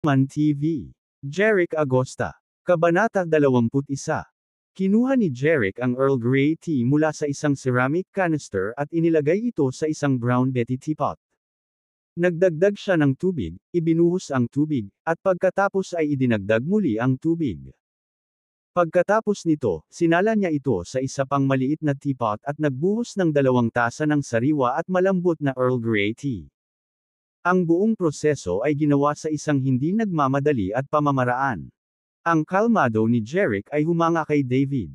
Man TV. Jeric Agosta. Kabanata 21. Kinuha ni Jeric ang Earl Grey tea mula sa isang ceramic canister at inilagay ito sa isang brown Betty teapot. Nagdagdag siya ng tubig, ibinuhos ang tubig, at pagkatapos ay idinagdag muli ang tubig. Pagkatapos nito, sinala niya ito sa isa pang maliit na teapot at nagbuhos ng 2 tasa ng sariwa at malambot na Earl Grey tea. Ang buong proseso ay ginawa sa isang hindi nagmamadali at pamamaraan. Ang kalmado ni Jeric ay humanga kay David.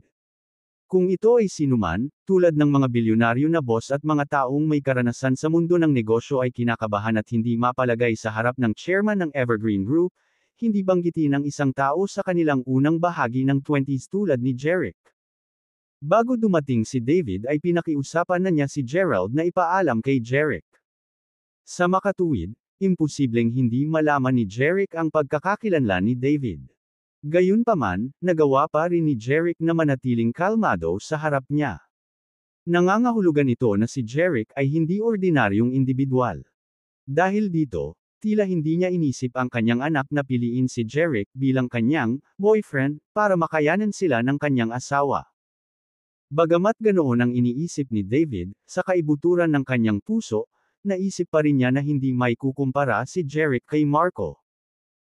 Kung ito ay sinuman, tulad ng mga bilyonaryo na boss at mga taong may karanasan sa mundo ng negosyo ay kinakabahan at hindi mapalagay sa harap ng chairman ng Evergreen Group, hindi banggitin ang isang tao sa kanilang unang bahagi ng 20s tulad ni Jeric. Bago dumating si David ay pinakiusapan na niya si Gerald na ipaalam kay Jeric. Sa makatuwid, imposibleng hindi malaman ni Jeric ang pagkakakilanlan ni David. Gayunpaman, nagawa pa rin ni Jeric na manatiling kalmado sa harap niya. Nangangahulugan ito na si Jeric ay hindi ordinaryong individual. Dahil dito, tila hindi niya inisip ang kanyang anak na piliin si Jeric bilang kanyang boyfriend para makayanan sila ng kanyang asawa. Bagamat ganoon ang iniisip ni David, sa kaibuturan ng kanyang puso, naisip pa rin niya na hindi may kukumpara si Jeric kay Marco.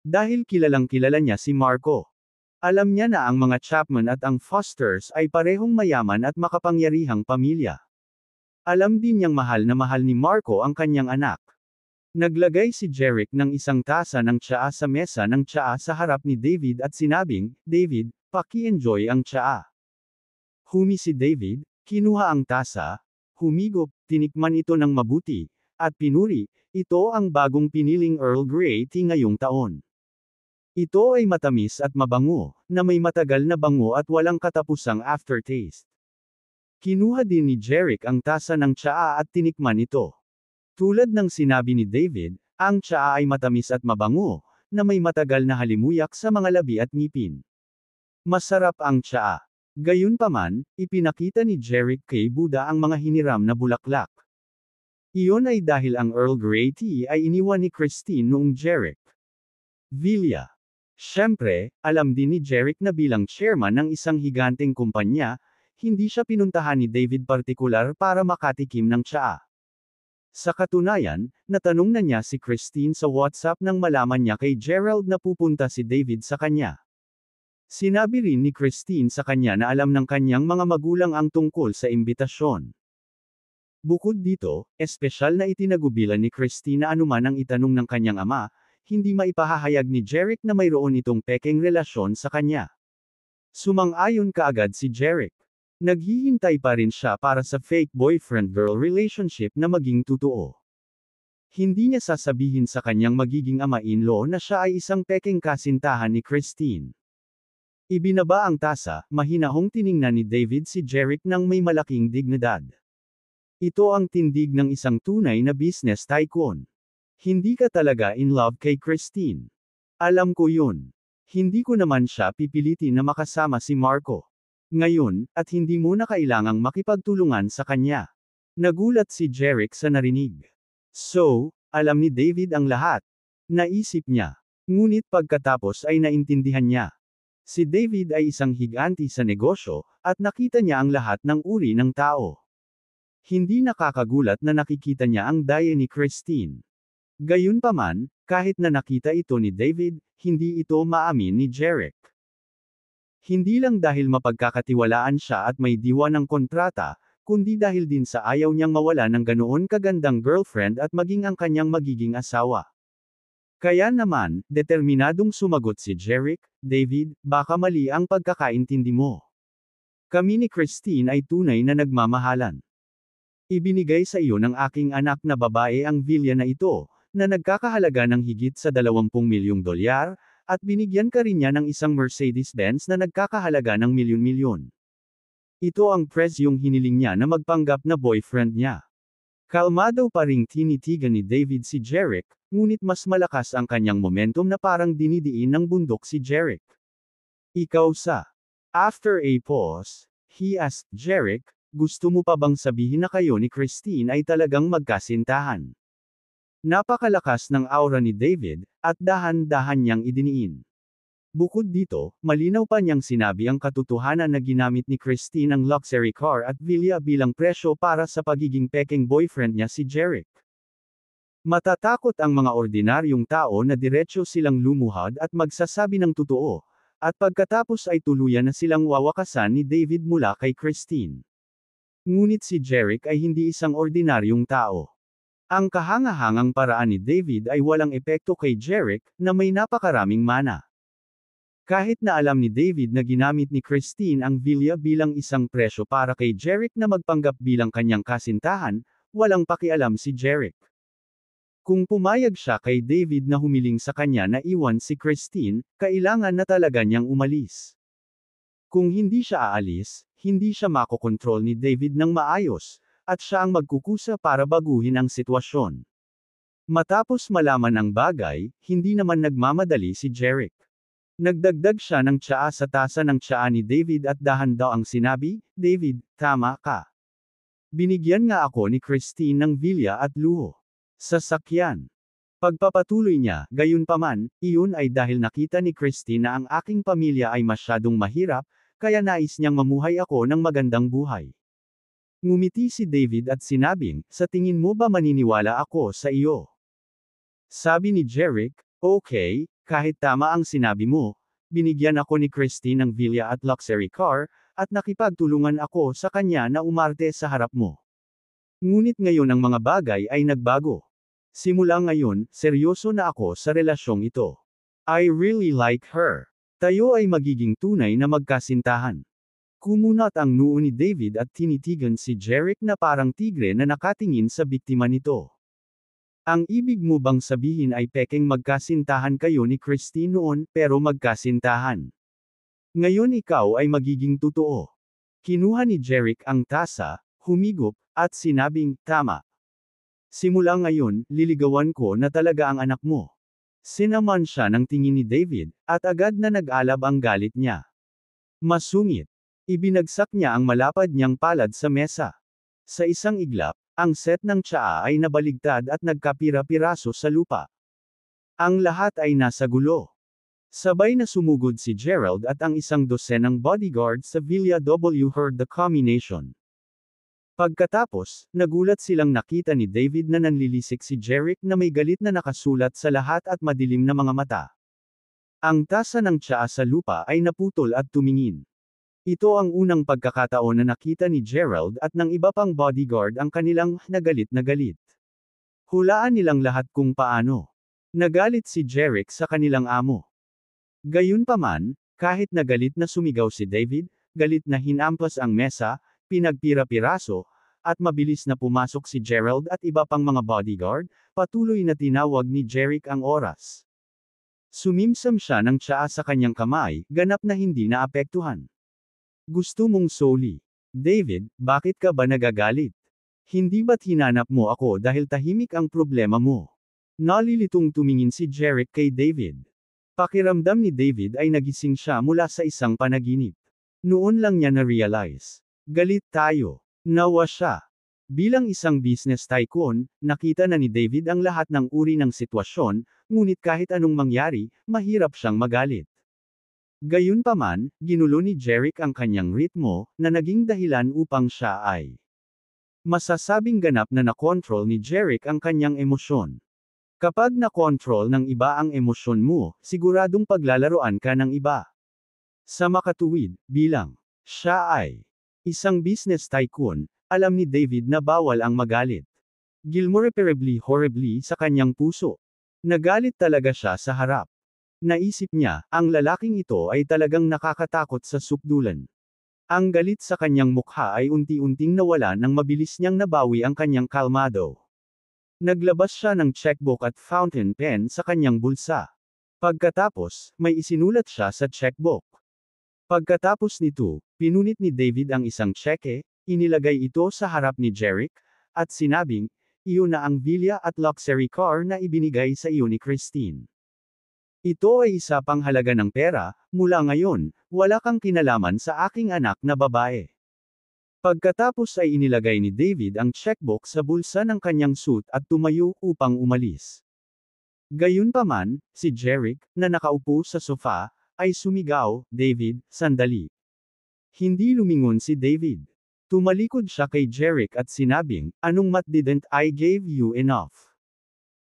Dahil kilalang kilala niya si Marco. Alam niya na ang mga Chapman at ang Fosters ay parehong mayaman at makapangyarihang pamilya. Alam din niyang mahal ni Marco ang kanyang anak. Naglagay si Jeric ng 1 tasa ng tsaa sa mesa ng tsaa sa harap ni David at sinabing, "David, paki-enjoy ang tsaa." Humi si David, kinuha ang tasa, humigop, tinikman ito ng mabuti, at pinuri, ito ang bagong piniling Earl Grey tea ngayong taon. Ito ay matamis at mabango, na may matagal na bango at walang katapusang aftertaste. Kinuha din ni Jeric ang tasa ng tsaa at tinikman ito. Tulad ng sinabi ni David, ang tsaa ay matamis at mabango, na may matagal na halimuyak sa mga labi at ngipin. Masarap ang tsaa. Gayunpaman, ipinakita ni Jeric kay Buddha ang mga hiniram na bulaklak. Iyon ay dahil ang Earl Grey tea ay iniwan ni Christine noong Jeric Villa. Siyempre, alam din ni Jeric na bilang chairman ng isang higanteng kumpanya, hindi siya pinuntahan ni David partikular para makatikim ng tsaa. Sa katunayan, natanong na niya si Christine sa WhatsApp nang malaman niya kay Gerald na pupunta si David sa kanya. Sinabi rin ni Christine sa kanya na alam ng kanyang mga magulang ang tungkol sa imbitasyon. Bukod dito, espesyal na itinagubilan ni Christine na anuman ang itanong ng kanyang ama, hindi maipahahayag ni Jeric na mayroon itong pekeng relasyon sa kanya. Sumang-ayon kaagad si Jeric. Naghihintay pa rin siya para sa fake boyfriend-girl relationship na maging totoo. Hindi niya sasabihin sa kanyang magiging ama-in-law na siya ay isang pekeng kasintahan ni Christine. Ibinaba ang tasa, mahinahong tiningnan ni David si Jeric nang may malaking dignidad. Ito ang tindig ng isang tunay na business tycoon. Hindi ka talaga in love kay Christine. Alam ko yun. Hindi ko naman siya pipilitin na makasama si Marco. Ngayon, at hindi mo na kailangang makipagtulungan sa kanya. Nagulat si Jeric sa narinig. So, alam ni David ang lahat. Naisip niya. Ngunit pagkatapos ay naintindihan niya. Si David ay isang higanti sa negosyo, at nakita niya ang lahat ng uri ng tao. Hindi nakakagulat na nakikita niya ang daya ni Christine. Gayunpaman, kahit na nakita ito ni David, hindi ito maamin ni Jeric. Hindi lang dahil mapagkakatiwalaan siya at may diwa ng kontrata, kundi dahil din sa ayaw niyang mawala ng ganoon kagandang girlfriend at maging ang kanyang magiging asawa. Kaya naman, determinadong sumagot si Jeric, "David, baka mali ang pagkakaintindi mo. Kami ni Christine ay tunay na nagmamahalan. Ibinigay sa iyo ng aking anak na babae ang villa na ito, na nagkakahalaga ng higit sa 20 milyong dolyar, at binigyan ka rin niya ng isang Mercedes-Benz na nagkakahalaga ng milyon-milyon. Ito ang presyong hiniling niya na magpanggap na boyfriend niya." Kalmado pa ring tinitigan ni David si Jeric, ngunit mas malakas ang kanyang momentum na parang dinidiin ng bundok si Jeric. "Ikaw sa..." After a pause, he asked Jeric, "Gusto mo pa bang sabihin na kayo ni Christine ay talagang magkasintahan?" Napakalakas ng aura ni David, at dahan-dahan niyang idiniin. Bukod dito, malinaw pa niyang sinabi ang katotohanan na ginamit ni Christine ang luxury car at villa bilang presyo para sa pagiging peking boyfriend niya si Jeric. Matatakot ang mga ordinaryong tao na diretsyo silang lumuhad at magsasabi ng totoo, at pagkatapos ay tuluyan na silang wawakasan ni David mula kay Christine. Ngunit si Jeric ay hindi isang ordinaryong tao. Ang kahangahangang paraan ni David ay walang epekto kay Jeric, na may napakaraming mana. Kahit na alam ni David na ginamit ni Christine ang villa bilang isang presyo para kay Jeric na magpanggap bilang kanyang kasintahan, walang pakialam si Jeric. Kung pumayag siya kay David na humiling sa kanya na iwan si Christine, kailangan na talaga niyang umalis. Kung hindi siya aalis, hindi siya makokontrol ni David ng maayos, at siya ang magkukusa para baguhin ang sitwasyon. Matapos malaman ang bagay, hindi naman nagmamadali si Jeric. Nagdagdag siya ng tsaa sa tasa ng tsaa ni David at dahan daw ang sinabi, "David, tama ka. Binigyan nga ako ni Christine ng villa at luho. Sasakyan." Pagpapatuloy niya, gayunpaman, iyon ay dahil nakita ni Christine na ang aking pamilya ay masyadong mahirap, kaya nais niyang mamuhay ako ng magandang buhay. Ngumiti si David at sinabing, "Sa tingin mo ba maniniwala ako sa iyo?" Sabi ni Jeric, "Okay, kahit tama ang sinabi mo, binigyan ako ni Christine ng villa at luxury car, at nakipagtulungan ako sa kanya na umarte sa harap mo. Ngunit ngayon ang mga bagay ay nagbago. Simula ngayon, seryoso na ako sa relasyong ito. I really like her. Tayo ay magiging tunay na magkasintahan." Kumunat ang noo ni David at tinitigan si Jeric na parang tigre na nakatingin sa biktima nito. "Ang ibig mo bang sabihin ay pekeng magkasintahan kayo ni Christine noon, pero magkasintahan? Ngayon ikaw ay magiging totoo?" Kinuha ni Jeric ang tasa, humigop, at sinabing, "Tama. Simula ngayon, liligawan ko na talaga ang anak mo." Sinaman siya ng tingin ni David, at agad na nag-alab ang galit niya. Masungit. Ibinagsak niya ang malapad niyang palad sa mesa. Sa isang iglap, ang set ng tsaa ay nabaligtad at nagkapira-piraso sa lupa. Ang lahat ay nasa gulo. Sabay na sumugod si Gerald at ang isang dosenang bodyguard sa Villa W heard the combination. Pagkatapos, nagulat silang nakita ni David na nanlilisik si Jeric na may galit na nakasulat sa lahat at madilim na mga mata. Ang tasa ng tsaa sa lupa ay naputol at tumingin. Ito ang unang pagkakataon na nakita ni Gerald at ng iba pang bodyguard ang kanilang nagalit na galit. Hulaan nilang lahat kung paano. Nagalit si Jeric sa kanilang amo. Gayunpaman, kahit nagalit na sumigaw si David, galit na hinampas ang mesa, pinagpira-piraso, at mabilis na pumasok si Gerald at iba pang mga bodyguard, patuloy na tinawag ni Jeric ang oras. Sumimsam siya ng tsaa sa kanyang kamay, ganap na hindi naapektuhan. "Gusto mong soli? David, bakit ka ba nagagalit? Hindi ba't hinanap mo ako dahil tahimik ang problema mo?" Nalilitong tumingin si Jeric kay David. Pakiramdam ni David ay nagising siya mula sa isang panaginip. Noon lang niya na-realize. Galit tayo. Nawa siya. Bilang isang business tycoon, nakita na ni David ang lahat ng uri ng sitwasyon, ngunit kahit anong mangyari, mahirap siyang magalit. Gayunpaman, ginulo ni Jeric ang kanyang ritmo, na naging dahilan upang siya ay masasabing ganap na nakontrol ni Jeric ang kanyang emosyon. Kapag nakontrol ng iba ang emosyon mo, siguradong paglalaroan ka ng iba. Sa makatuwid, bilang siya ay isang business tycoon, alam ni David na bawal ang magalit. Gilmore horribly sa kanyang puso. Nagalit talaga siya sa harap. Naisip niya, ang lalaking ito ay talagang nakakatakot sa sukdulan. Ang galit sa kanyang mukha ay unti-unting nawala nang mabilis niyang nabawi ang kanyang kalmado. Naglabas siya ng checkbook at fountain pen sa kanyang bulsa. Pagkatapos, may isinulat siya sa checkbook. Pagkatapos nito, pinunit ni David ang isang tseke, inilagay ito sa harap ni Jeric, at sinabing, "Iyon na ang villa at luxury car na ibinigay sa iyo ni Christine. Ito ay isa pang halaga ng pera, mula ngayon, wala kang kinalaman sa aking anak na babae." Pagkatapos ay inilagay ni David ang checkbook sa bulsa ng kanyang suit at tumayo upang umalis. Gayunpaman, si Jeric, na nakaupo sa sofa, ay sumigaw, "David, sandali." Hindi lumingon si David. Tumalikod siya kay Jeric at sinabing, "Anong mat didn't I give you enough?"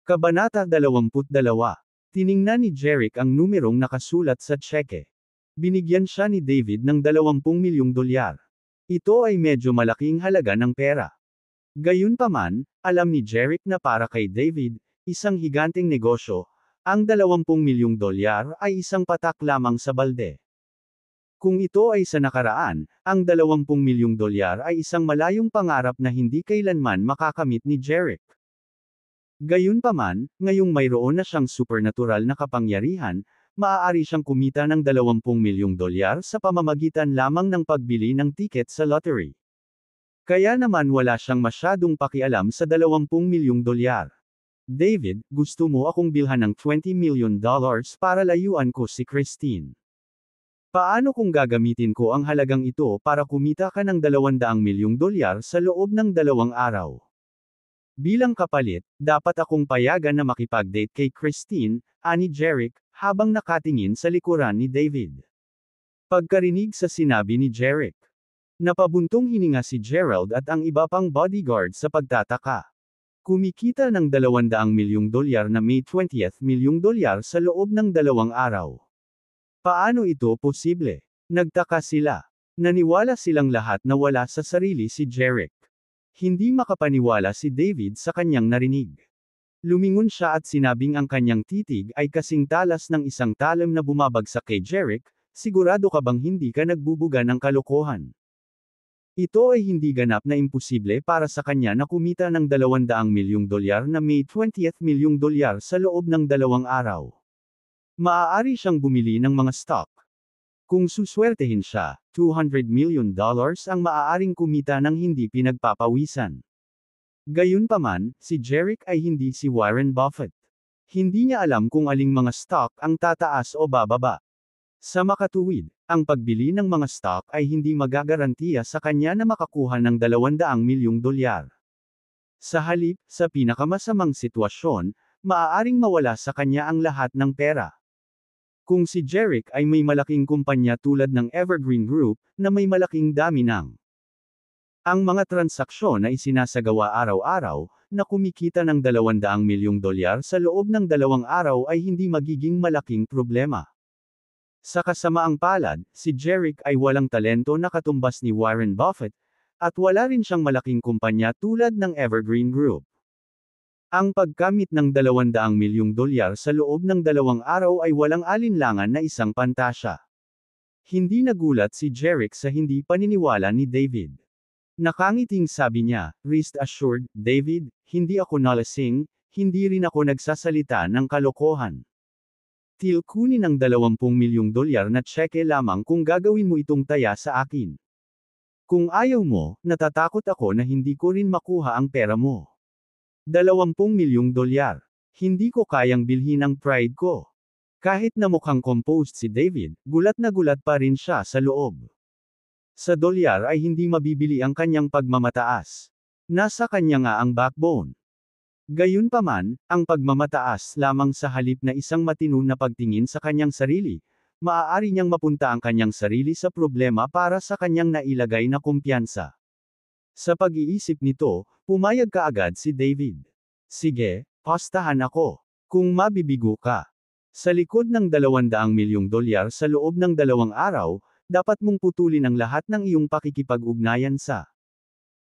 Kabanata 22. Tiningnan ni Jeric ang numerong nakasulat sa tseke. Binigyan siya ni David ng 20 milyong dolyar. Ito ay medyo malaking halaga ng pera. Gayunpaman, alam ni Jeric na para kay David, isang higanteng negosyo, ang 20 milyong dolyar ay isang patak lamang sa balde. Kung ito ay sa nakaraan, ang 20 milyong dolyar ay isang malayong pangarap na hindi kailanman makakamit ni Jeric. Gayunpaman, ngayong mayroon na siyang supernatural na kapangyarihan, maaari siyang kumita ng 20 milyong dolyar sa pamamagitan lamang ng pagbili ng tiket sa lottery. Kaya naman wala siyang masyadong pakialam sa 20 milyong dolyar. "David, gusto mo akong bilhan ng $20 million para layuan ko si Christine? Paano kung gagamitin ko ang halagang ito para kumita ka ng 200 milyong dolyar sa loob ng 2 araw? Bilang kapalit, dapat akong payagan na makipag-date kay Christine," ani Jeric, habang nakatingin sa likuran ni David. Pagkarinig sa sinabi ni Jeric, napabuntong hininga si Gerald at ang iba pang bodyguard sa pagtataka. Kumikita ng 200 milyong dolyar na May 20 milyong dolyar sa loob ng 2 araw. Paano ito posible? Nagtaka sila. Naniwala silang lahat na wala sa sarili si Jeric. Hindi makapaniwala si David sa kanyang narinig. Lumingon siya at sinabing ang kanyang titig ay kasing talas ng isang talam na bumabagsak kay Jeric, "Sigurado ka bang hindi ka nagbubuga ng kalokohan? Ito ay hindi ganap na imposible para sa kanya na kumita ng 200 milyong dolyar na May 20 milyong dolyar sa loob ng 2 araw. Maaari siyang bumili ng mga stock. Kung suswertehin siya, $200 million ang maaaring kumita ng hindi pinagpapawisan." Gayunpaman, si Jeric ay hindi si Warren Buffett. Hindi niya alam kung aling mga stock ang tataas o bababa. Sa makatuwid, ang pagbili ng mga stock ay hindi magagarantiya sa kanya na makakuha ng 200 milyong dolyar. Sa halip, sa pinakamasamang sitwasyon, maaaring mawala sa kanya ang lahat ng pera. Kung si Jeric ay may malaking kumpanya tulad ng Evergreen Group, na may malaking dami ng ang mga transaksyon na isinasagawa araw-araw, na kumikita ng 200 milyong dolyar sa loob ng 2 araw ay hindi magiging malaking problema. Sa kasamaang palad, si Jeric ay walang talento na katumbas ni Warren Buffett, at wala rin siyang malaking kumpanya tulad ng Evergreen Group. Ang pagkamit ng 200 milyong dolyar sa loob ng 2 araw ay walang alinlangan na isang pantasya. Hindi nagulat si Jeric sa hindi paniniwala ni David. Nakangiting sabi niya, "Rest assured, David, hindi ako nalasing, hindi rin ako nagsasalita ng kalokohan. Kunin ang 20 milyong dolyar na tseke lamang kung gagawin mo itong taya sa akin. Kung ayaw mo, natatakot ako na hindi ko rin makuha ang pera mo. 20 milyong dolyar. Hindi ko kayang bilhin ang pride ko." Kahit na mukhang composed si David, gulat na gulat pa rin siya sa loob. Sa dolyar ay hindi mabibili ang kanyang pagmamataas. Nasa kanya nga ang backbone. Gayunpaman, ang pagmamataas lamang sa halip na isang matino na pagtingin sa kanyang sarili, maaari niyang mapunta ang kanyang sarili sa problema para sa kanyang nailagay na kumpiyansa. Sa pag-iisip nito, pumayag kaagad si David. "Sige, pastahan ako. Kung mabibigo ka. Sa likod ng 200 milyong dolyar sa loob ng 2 araw, dapat mong putulin ang lahat ng iyong pakikipag-ugnayan sa.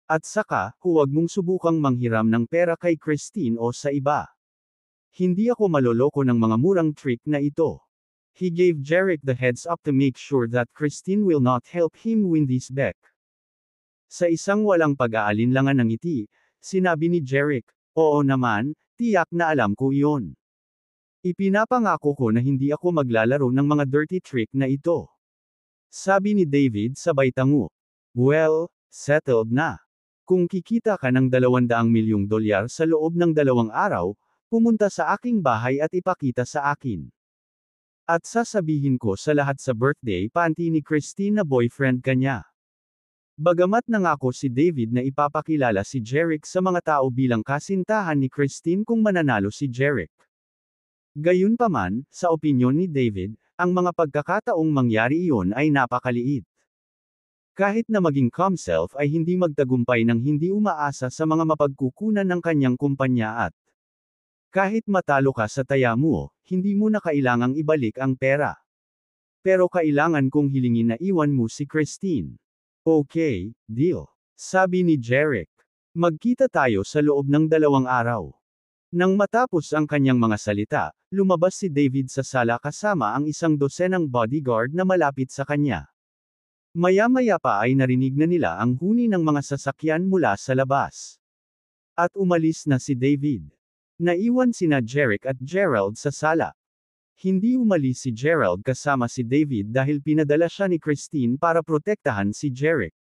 At saka, huwag mong subukang manghiram ng pera kay Christine o sa iba. Hindi ako maloloko ng mga murang trick na ito." He gave Jeric the heads up to make sure that Christine will not help him win this bet. Sa isang walang pag-aalinlangan ng ngiti, sinabi ni Jeric, "Oo naman, tiyak na alam ko iyon. Ipinapangako ko na hindi ako maglalaro ng mga dirty trick na ito." Sabi ni David sabay tango. "Well, settled na. Kung kikita ka ng 200 milyong dolyar sa loob ng 2 araw, pumunta sa aking bahay at ipakita sa akin. At sasabihin ko sa lahat sa birthday party ni Christine na boyfriend ka niya." Bagamat nangako si David na ipapakilala si Jerick sa mga tao bilang kasintahan ni Christine kung mananalo si Jerick. Gayunpaman, sa opinyon ni David, ang mga pagkakataong mangyari iyon ay napakaliit. Kahit na maging Comself ay hindi magtagumpay nang hindi umaasa sa mga mapagkukunan ng kanyang kumpanya at kahit matalo ka sa taya mo, hindi mo na kailangang ibalik ang pera. Pero kailangan kong hilingin na iwan mo si Christine. Okay, deal. Sabi ni Jerick. Magkita tayo sa loob ng 2 araw. Nang matapos ang kanyang mga salita, lumabas si David sa sala kasama ang 100 bodyguard na malapit sa kanya. Maya-maya pa ay narinig na nila ang huni ng mga sasakyan mula sa labas. At umalis na si David. Naiwan sina Jerick at Gerald sa sala. Hindi umalis si Gerald kasama si David dahil pinadala siya ni Christine para protektahan si Jerick.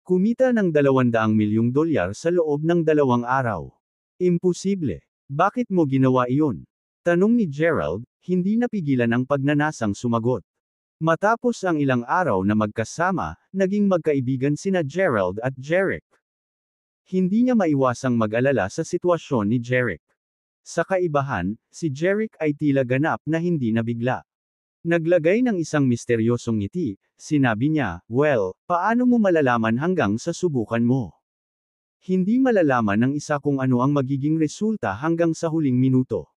Kumita ng $200 milyong sa loob ng 2 araw. Imposible. Bakit mo ginawa iyon? Tanong ni Gerald, hindi napigilan ang pagnanasang sumagot. Matapos ang ilang araw na magkasama, naging magkaibigan sina Gerald at Jerick. Hindi niya maiwasang mag-alala sa sitwasyon ni Jerick. Sa kaibahan, si Jerick ay tila ganap na hindi nabigla. Naglagay ng isang misteryosong ngiti, sinabi niya, "Well, paano mo malalaman hanggang sa subukan mo? Hindi malalaman ng isa kung ano ang magiging resulta hanggang sa huling minuto."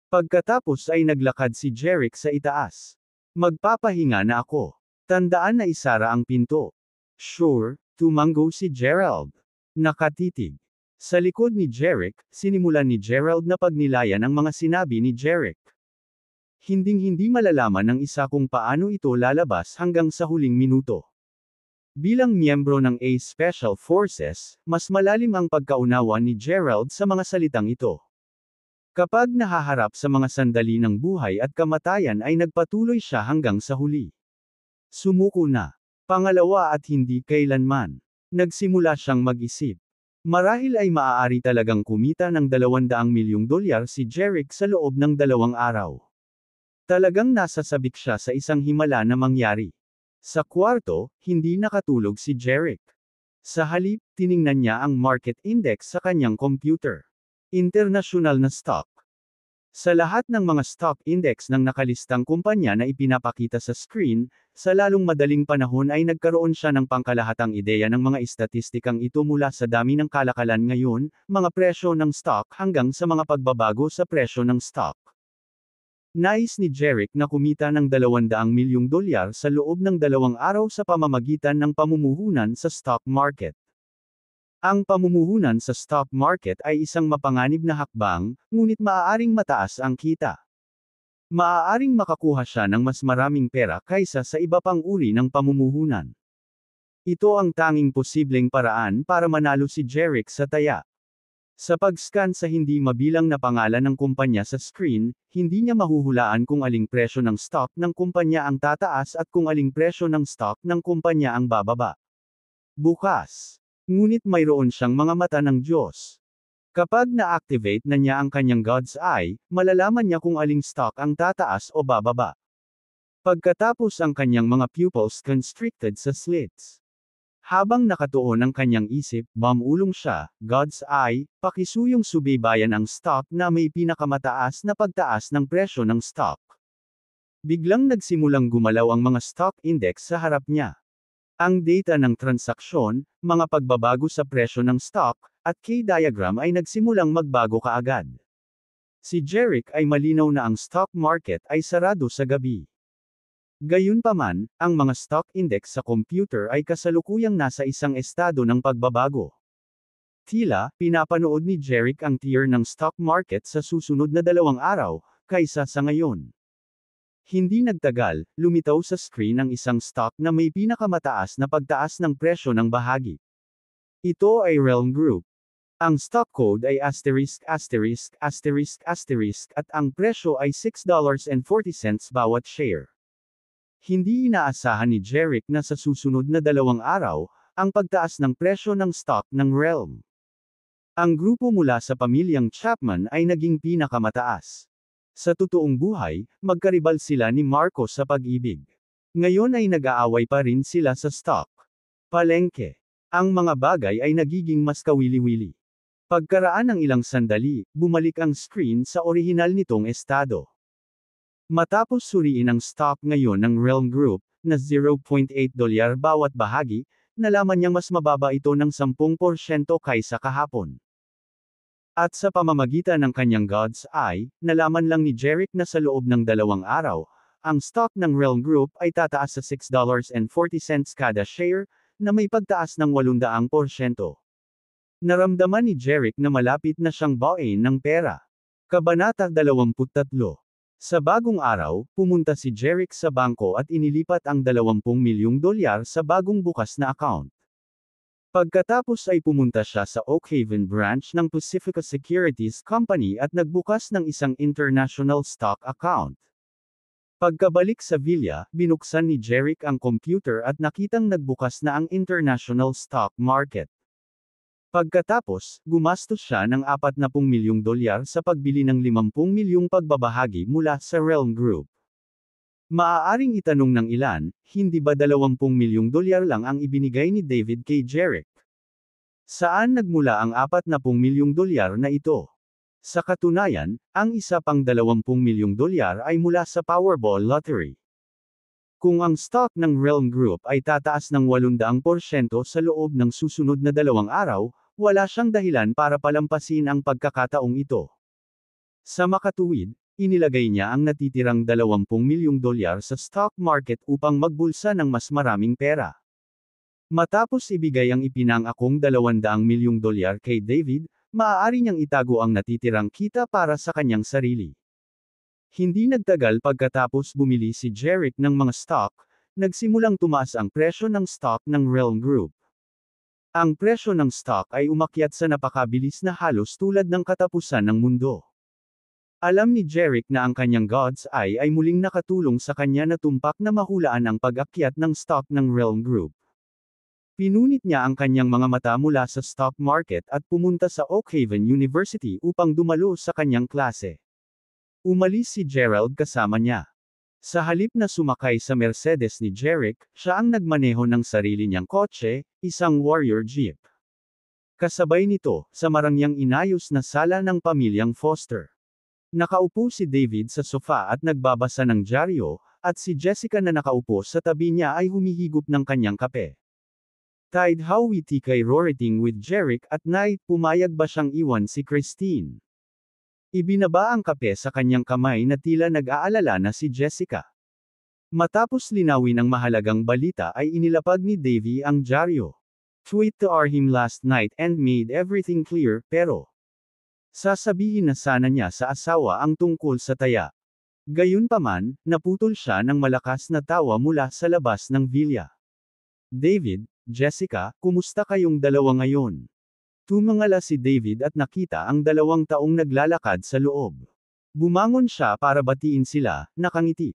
Pagkatapos ay naglakad si Jerick sa itaas. Magpapahinga na ako. Tandaan na isara ang pinto. Sure, tumanggo si Gerald. Nakatitig. Sa likod ni Jerick, sinimulan ni Gerald na pagnilayan ang mga sinabi ni Jerick. Hinding-hindi malalaman ng isa kung paano ito lalabas hanggang sa huling minuto. Bilang miyembro ng Ace Special Forces, mas malalim ang pagkaunawa ni Gerald sa mga salitang ito. Kapag nahaharap sa mga sandali ng buhay at kamatayan ay nagpatuloy siya hanggang sa huli. Sumuko na. Pangalawa at hindi kailanman. Nagsimula siyang mag-isip. Marahil ay maaari talagang kumita ng $200 milyong si Jerick sa loob ng 2 araw. Talagang nasasabik siya sa isang himala na mangyari. Sa kwarto, hindi nakatulog si Jerick. Sa halip, tiningnan niya ang market index sa kanyang computer. Internasyonal na stock. Sa lahat ng mga stock index ng nakalistang kumpanya na ipinapakita sa screen, sa lalong madaling panahon ay nagkaroon siya ng pangkalahatang ideya ng mga estatistikang ito mula sa dami ng kalakalan ngayon, mga presyo ng stock hanggang sa mga pagbabago sa presyo ng stock. Nais ni Jerick na kumita ng $200 milyong sa loob ng 2 araw sa pamamagitan ng pamumuhunan sa stock market. Ang pamumuhunan sa stock market ay isang mapanganib na hakbang, ngunit maaaring mataas ang kita. Maaaring makakuha siya ng mas maraming pera kaysa sa iba pang uri ng pamumuhunan. Ito ang tanging posibleng paraan para manalo si Jerick sa taya. Sa pag-scan sa hindi mabilang na pangalan ng kumpanya sa screen, hindi niya mahuhulaan kung aling presyo ng stock ng kumpanya ang tataas at kung aling presyo ng stock ng kumpanya ang bababa. Bukas. Ngunit mayroon siyang mga mata ng Diyos. Kapag na-activate na niya ang kanyang God's Eye, malalaman niya kung aling stock ang tataas o bababa. Pagkatapos ang kanyang mga pupils constricted sa slits. Habang nakatuon ang kanyang isip, mamulong siya, God's Eye, pakisuyong subaybayan ang stock na may pinakamataas na pagtaas ng presyo ng stock. Biglang nagsimulang gumalaw ang mga stock index sa harap niya. Ang data ng transaksyon, mga pagbabago sa presyo ng stock, at K-diagram ay nagsimulang magbago kaagad. Si Jerick ay malinaw na ang stock market ay sarado sa gabi. Gayunpaman, ang mga stock index sa computer ay kasalukuyang nasa isang estado ng pagbabago. Tila, pinapanood ni Jerick ang tier ng stock market sa susunod na 2 araw, kaysa sa ngayon. Hindi nagtagal, lumitaw sa screen ang isang stock na may pinakamataas na pagtaas ng presyo ng bahagi. Ito ay Realm Group. Ang stock code ay ****** at ang presyo ay $6.40 bawat share. Hindi inaasahan ni Jerick na sa susunod na 2 araw, ang pagtaas ng presyo ng stock ng Realm. Ang grupo mula sa pamilyang Chapman ay naging pinakamataas. Sa totoong buhay, magkaribal sila ni Marcos sa pag-ibig. Ngayon ay nag-aaway pa rin sila sa stock. Palengke. Ang mga bagay ay nagiging mas kawili-wili. Pagkaraan ng ilang sandali, bumalik ang screen sa orihinal nitong estado. Matapos suriin ang stock ngayon ng Realm Group, na $0.8 bawat bahagi, nalaman niyang mas mababa ito ng 10% kaysa kahapon. At sa pamamagitan ng kanyang God's Eye, nalaman lang ni Jerick na sa loob ng 2 araw, ang stock ng Realm Group ay tataas sa $6.40 kada share, na may pagtaas ng 800%. Naramdaman ni Jerick na malapit na siyang bawain ng pera. Kabanata 23. Sa bagong araw, pumunta si Jerick sa bangko at inilipat ang $20 milyong sa bagong bukas na account. Pagkatapos ay pumunta siya sa Oakhaven branch ng Pacifica Securities Company at nagbukas ng isang international stock account. Pagkabalik sa villa, binuksan ni Jerick ang computer at nakitang nagbukas na ang international stock market. Pagkatapos, gumastos siya ng $40 milyong sa pagbili ng 50 milyong pagbabahagi mula sa Realm Group. Maaaring itanong ng ilan, hindi ba $20 milyong lang ang ibinigay ni David kay Jerick? Saan nagmula ang $40 milyong na ito? Sa katunayan, ang isa pang $20 milyong ay mula sa Powerball Lottery. Kung ang stock ng Realm Group ay tataas ng 800% sa loob ng susunod na 2 araw, wala siyang dahilan para palampasin ang pagkakataong ito. Sa makatuwid, inilagay niya ang natitirang $20 milyong sa stock market upang magbulsa ng mas maraming pera. Matapos ibigay ang ipinangakong $200 milyong kay David, maaari niyang itago ang natitirang kita para sa kanyang sarili. Hindi nagtagal pagkatapos bumili si Jerick ng mga stock, nagsimulang tumaas ang presyo ng stock ng Realm Group. Ang presyo ng stock ay umakyat sa napakabilis na halos tulad ng katapusan ng mundo. Alam ni Jerick na ang kanyang God's Eye ay muling nakatulong sa kanya na tumpak na mahulaan ang pag-akyat ng stock ng Realm Group. Pinunit niya ang kanyang mga mata mula sa stock market at pumunta sa Oakhaven University upang dumalo sa kanyang klase. Umalis si Gerald kasama niya. Sa halip na sumakay sa Mercedes ni Jerick, siya ang nagmaneho ng sarili niyang kotse, isang Warrior Jeep. Kasabay nito, sa marangyang inayos na sala ng pamilyang Foster. Nakaupo si David sa sofa at nagbabasa ng dyaryo, at si Jessica na nakaupo sa tabi niya ay humihigop ng kanyang kape. Tide how witty kay roriting with Jerick at night pumayag ba siyang iwan si Christine. Ibinaba ang kape sa kanyang kamay na tila nag-aalala na si Jessica. Matapos linawin ang mahalagang balita ay inilapag ni Davy ang dyaryo. Tweet to him last night and made everything clear, pero sasabihin na sana niya sa asawa ang tungkol sa taya. Gayunpaman, naputol siya ng malakas na tawa mula sa labas ng villa. David, Jessica, kumusta kayong dalawa ngayon? Tumangala si David at nakita ang 2 taong naglalakad sa loob. Bumangon siya para batiin sila, nakangiti.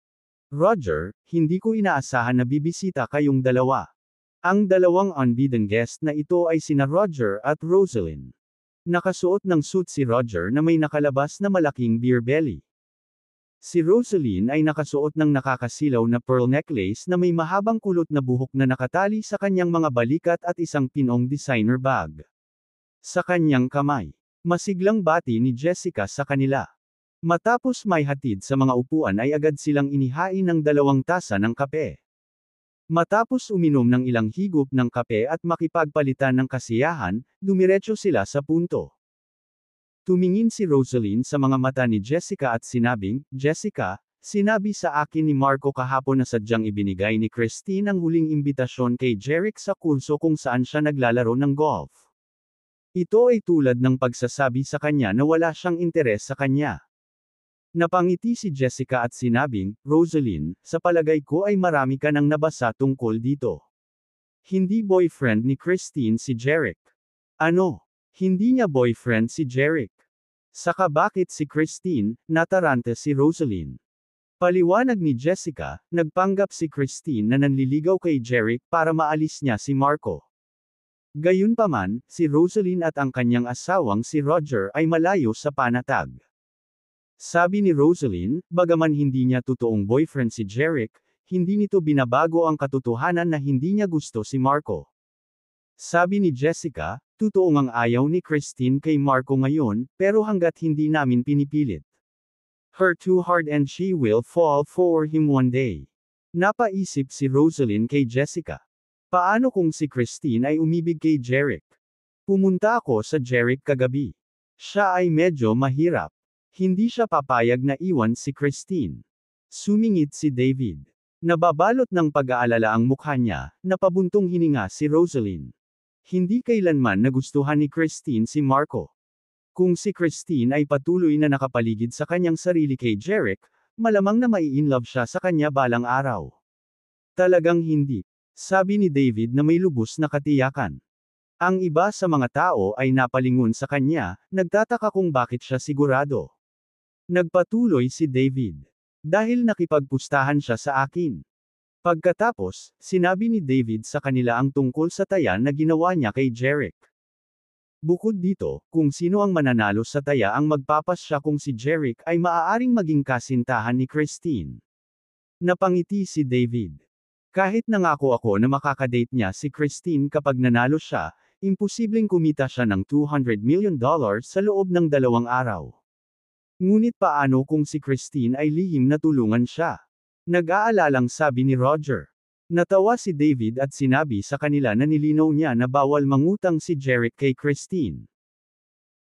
Roger, hindi ko inaasahan na bibisita kayong dalawa. Ang 2 unbidden guest na ito ay sina Roger at Rosalind. Nakasuot ng suit si Roger na may nakalabas na malaking beer belly. Si Rosalind ay nakasuot ng nakakasilaw na pearl necklace na may mahabang kulot na buhok na nakatali sa kanyang mga balikat at isang pinong designer bag. Sa kanyang kamay, masiglang bati ni Jessica sa kanila. Matapos may hatid sa mga upuan ay agad silang inihain ng 2 tasa ng kape. Matapos uminom ng ilang higop ng kape at makipagpalitan ng kasiyahan, dumiretso sila sa punto. Tumingin si Rosalind sa mga mata ni Jessica at sinabing, Jessica, sinabi sa akin ni Marco kahapon na sadyang ibinigay ni Christine ang huling imbitasyon kay Jerick sa kurso kung saan siya naglalaro ng golf. Ito ay tulad ng pagsasabi sa kanya na wala siyang interes sa kanya. Napangiti si Jessica at sinabing, Rosalind, sa palagay ko ay marami ka nang nabasa tungkol dito. Hindi boyfriend ni Christine si Jerick. Ano? Hindi niya boyfriend si Jerick. Saka bakit si Christine, natarante si Rosalind. Paliwanag ni Jessica, nagpanggap si Christine na nanliligaw kay Jerick para maalis niya si Marco. Gayunpaman, si Rosalind at ang kanyang asawang si Roger ay malayo sa panatag. Sabi ni Rosalind, bagaman hindi niya totoong boyfriend si Jerick, hindi nito binabago ang katotohanan na hindi niya gusto si Marco. Sabi ni Jessica, totoo ngang ayaw ni Christine kay Marco ngayon, pero hanggat hindi namin pinipilit her too hard and she will fall for him one day. Napaisip si Rosalind kay Jessica. Paano kung si Christine ay umibig kay Jeric? Pumunta ako sa Jeric kagabi. Siya ay medyo mahirap. Hindi siya papayag na iwan si Christine. Sumingit si David. Nababalot ng pag-aalala ang mukha niya, napabuntong hininga si Rosalind. Hindi kailanman nagustuhan ni Christine si Marco. Kung si Christine ay patuloy na nakapaligid sa kanyang sarili kay Jeric, malamang na mai-inlove siya sa kanya balang araw. Talagang hindi. Sabi ni David na may lubos na katiyakan. Ang iba sa mga tao ay napalingon sa kanya, nagtataka kung bakit siya sigurado. Nagpatuloy si David. Dahil nakipagpustahan siya sa akin. Pagkatapos, sinabi ni David sa kanila ang tungkol sa taya na ginawa niya kay Jeric. Bukod dito, kung sino ang mananalo sa taya ang magpapasya kung si Jeric ay maaaring maging kasintahan ni Christine. Napangiti si David. Kahit nangako ako na makakadate niya si Christine kapag nanalo siya, imposibleng kumita siya ng $200 million sa loob ng 2 araw. Ngunit paano kung si Christine ay lihim na tulungan siya? Nag-aalalang sabi ni Roger. Natawa si David at sinabi sa kanila na nilinaw niya na bawal mangutang si Jeric kay Christine.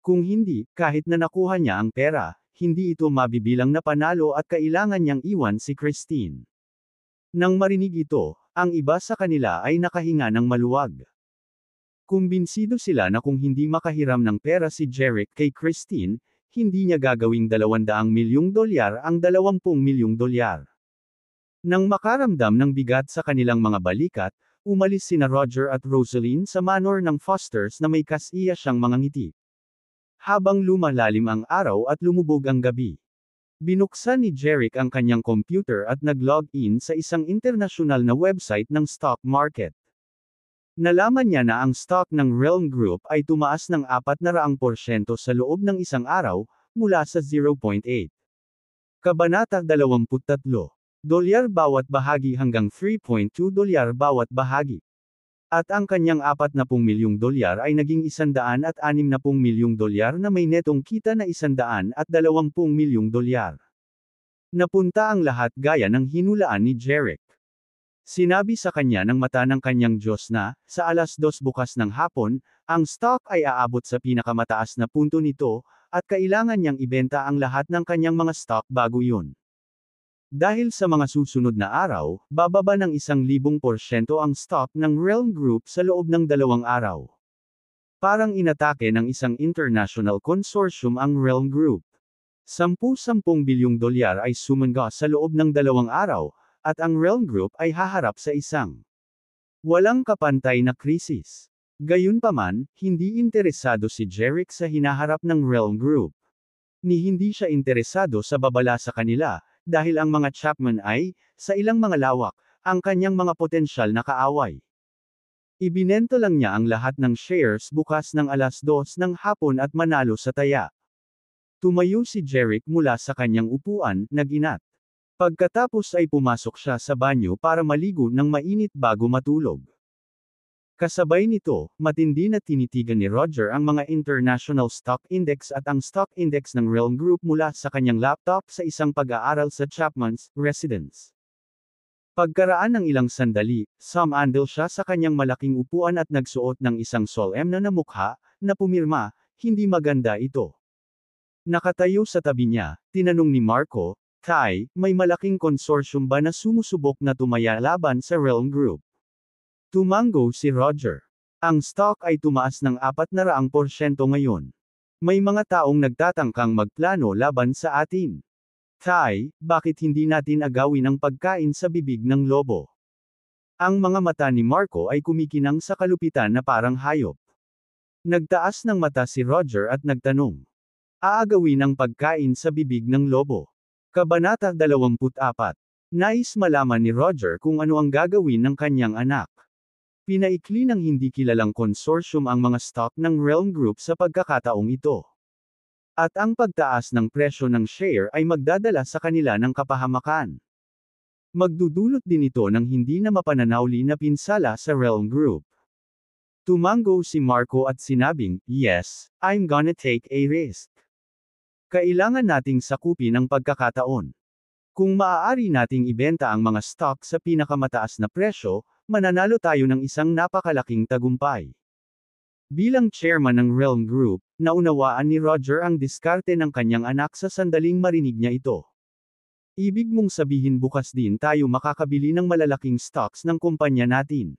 Kung hindi, kahit na nakuha niya ang pera, hindi ito mabibilang na panalo at kailangan niyang iwan si Christine. Nang marinig ito, ang iba sa kanila ay nakahinga ng maluwag. Kumbinsido sila na kung hindi makahiram ng pera si Jeric kay Christine, hindi niya gagawing $200 milyong ang $20 milyong. Nang makaramdam ng bigat sa kanilang mga balikat, umalis sina Roger at Rosalind sa manor ng Fosters na may kasiya siyang mga ngiti. Habang lumalalim ang araw at lumubog ang gabi. Binuksan ni Jeric ang kanyang computer at nag-log in sa isang internasyonal na website ng stock market. Nalaman niya na ang stock ng Realm Group ay tumaas ng 400% sa loob ng isang araw, mula sa 0.8 Kabanata 23. Dolyar bawat bahagi hanggang $3.2 bawat bahagi. At ang kanyang $40 milyong ay naging $160 milyong na may netong kita na $120 milyong. Napunta ang lahat gaya ng hinulaan ni Jeric. Sinabi sa kanya ng mata ng kanyang Diyos na, sa 2:00 bukas ng hapon, ang stock ay aabot sa pinakamataas na punto nito, at kailangan niyang ibenta ang lahat ng kanyang mga stock bago yun. Dahil sa mga susunod na araw, bababa ng 1,000% ang stock ng Realm Group sa loob ng 2 araw. Parang inatake ng isang international consortium ang Realm Group. $10 bilyong ay sumangga sa loob ng 2 araw, at ang Realm Group ay haharap sa isang walang kapantay na krisis. Gayunpaman, hindi interesado si Jeric sa hinaharap ng Realm Group. Hindi siya interesado sa babala sa kanila, dahil ang mga Chapman ay, sa ilang mga lawak, ang kanyang mga potensyal na kaaway. Ibinenta lang niya ang lahat ng shares bukas ng 2:00 ng hapon at manalo sa taya. Tumayo si Jeric mula sa kanyang upuan, nag-inat. Pagkatapos ay pumasok siya sa banyo para maligo ng mainit bago matulog. Kasabay nito, matindi na tinitigan ni Roger ang mga International Stock Index at ang Stock Index ng Realm Group mula sa kanyang laptop sa isang pag-aaral sa Chapman's residence. Pagkaraan ng ilang sandali, sumandal siya sa kanyang malaking upuan at nagsuot ng isang solemn na mukha, na pumirma, hindi maganda ito. Nakatayo sa tabi niya, tinanong ni Marco, Tay, may malaking consortium ba na sumusubok na tumaya laban sa Realm Group? Tumango si Roger. Ang stock ay tumaas ng 400% ngayon. May mga taong nagtatangkang magplano laban sa atin. Tay, bakit hindi natin agawin ang pagkain sa bibig ng lobo? Ang mga mata ni Marco ay kumikinang sa kalupitan na parang hayop. Nagtaas ng mata si Roger at nagtanong. Aagawin ang pagkain sa bibig ng lobo. Kabanata 24. Nais malaman ni Roger kung ano ang gagawin ng kanyang anak. Pinaikli ng hindi kilalang consortium ang mga stock ng Realm Group sa pagkakataong ito. At ang pagtaas ng presyo ng share ay magdadala sa kanila ng kapahamakan. Magdudulot din ito ng hindi na mapananawli na pinsala sa Realm Group. Tumango si Marco at sinabing, "Yes, I'm gonna take a risk. Kailangan nating sakupin ang pagkakataon. Kung maaari nating ibenta ang mga stock sa pinakamataas na presyo, mananalo tayo ng isang napakalaking tagumpay." Bilang chairman ng Realm Group, naunawaan ni Roger ang diskarte ng kanyang anak sa sandaling marinig niya ito. Ibig mong sabihin bukas din tayo makakabili ng malalaking stocks ng kumpanya natin.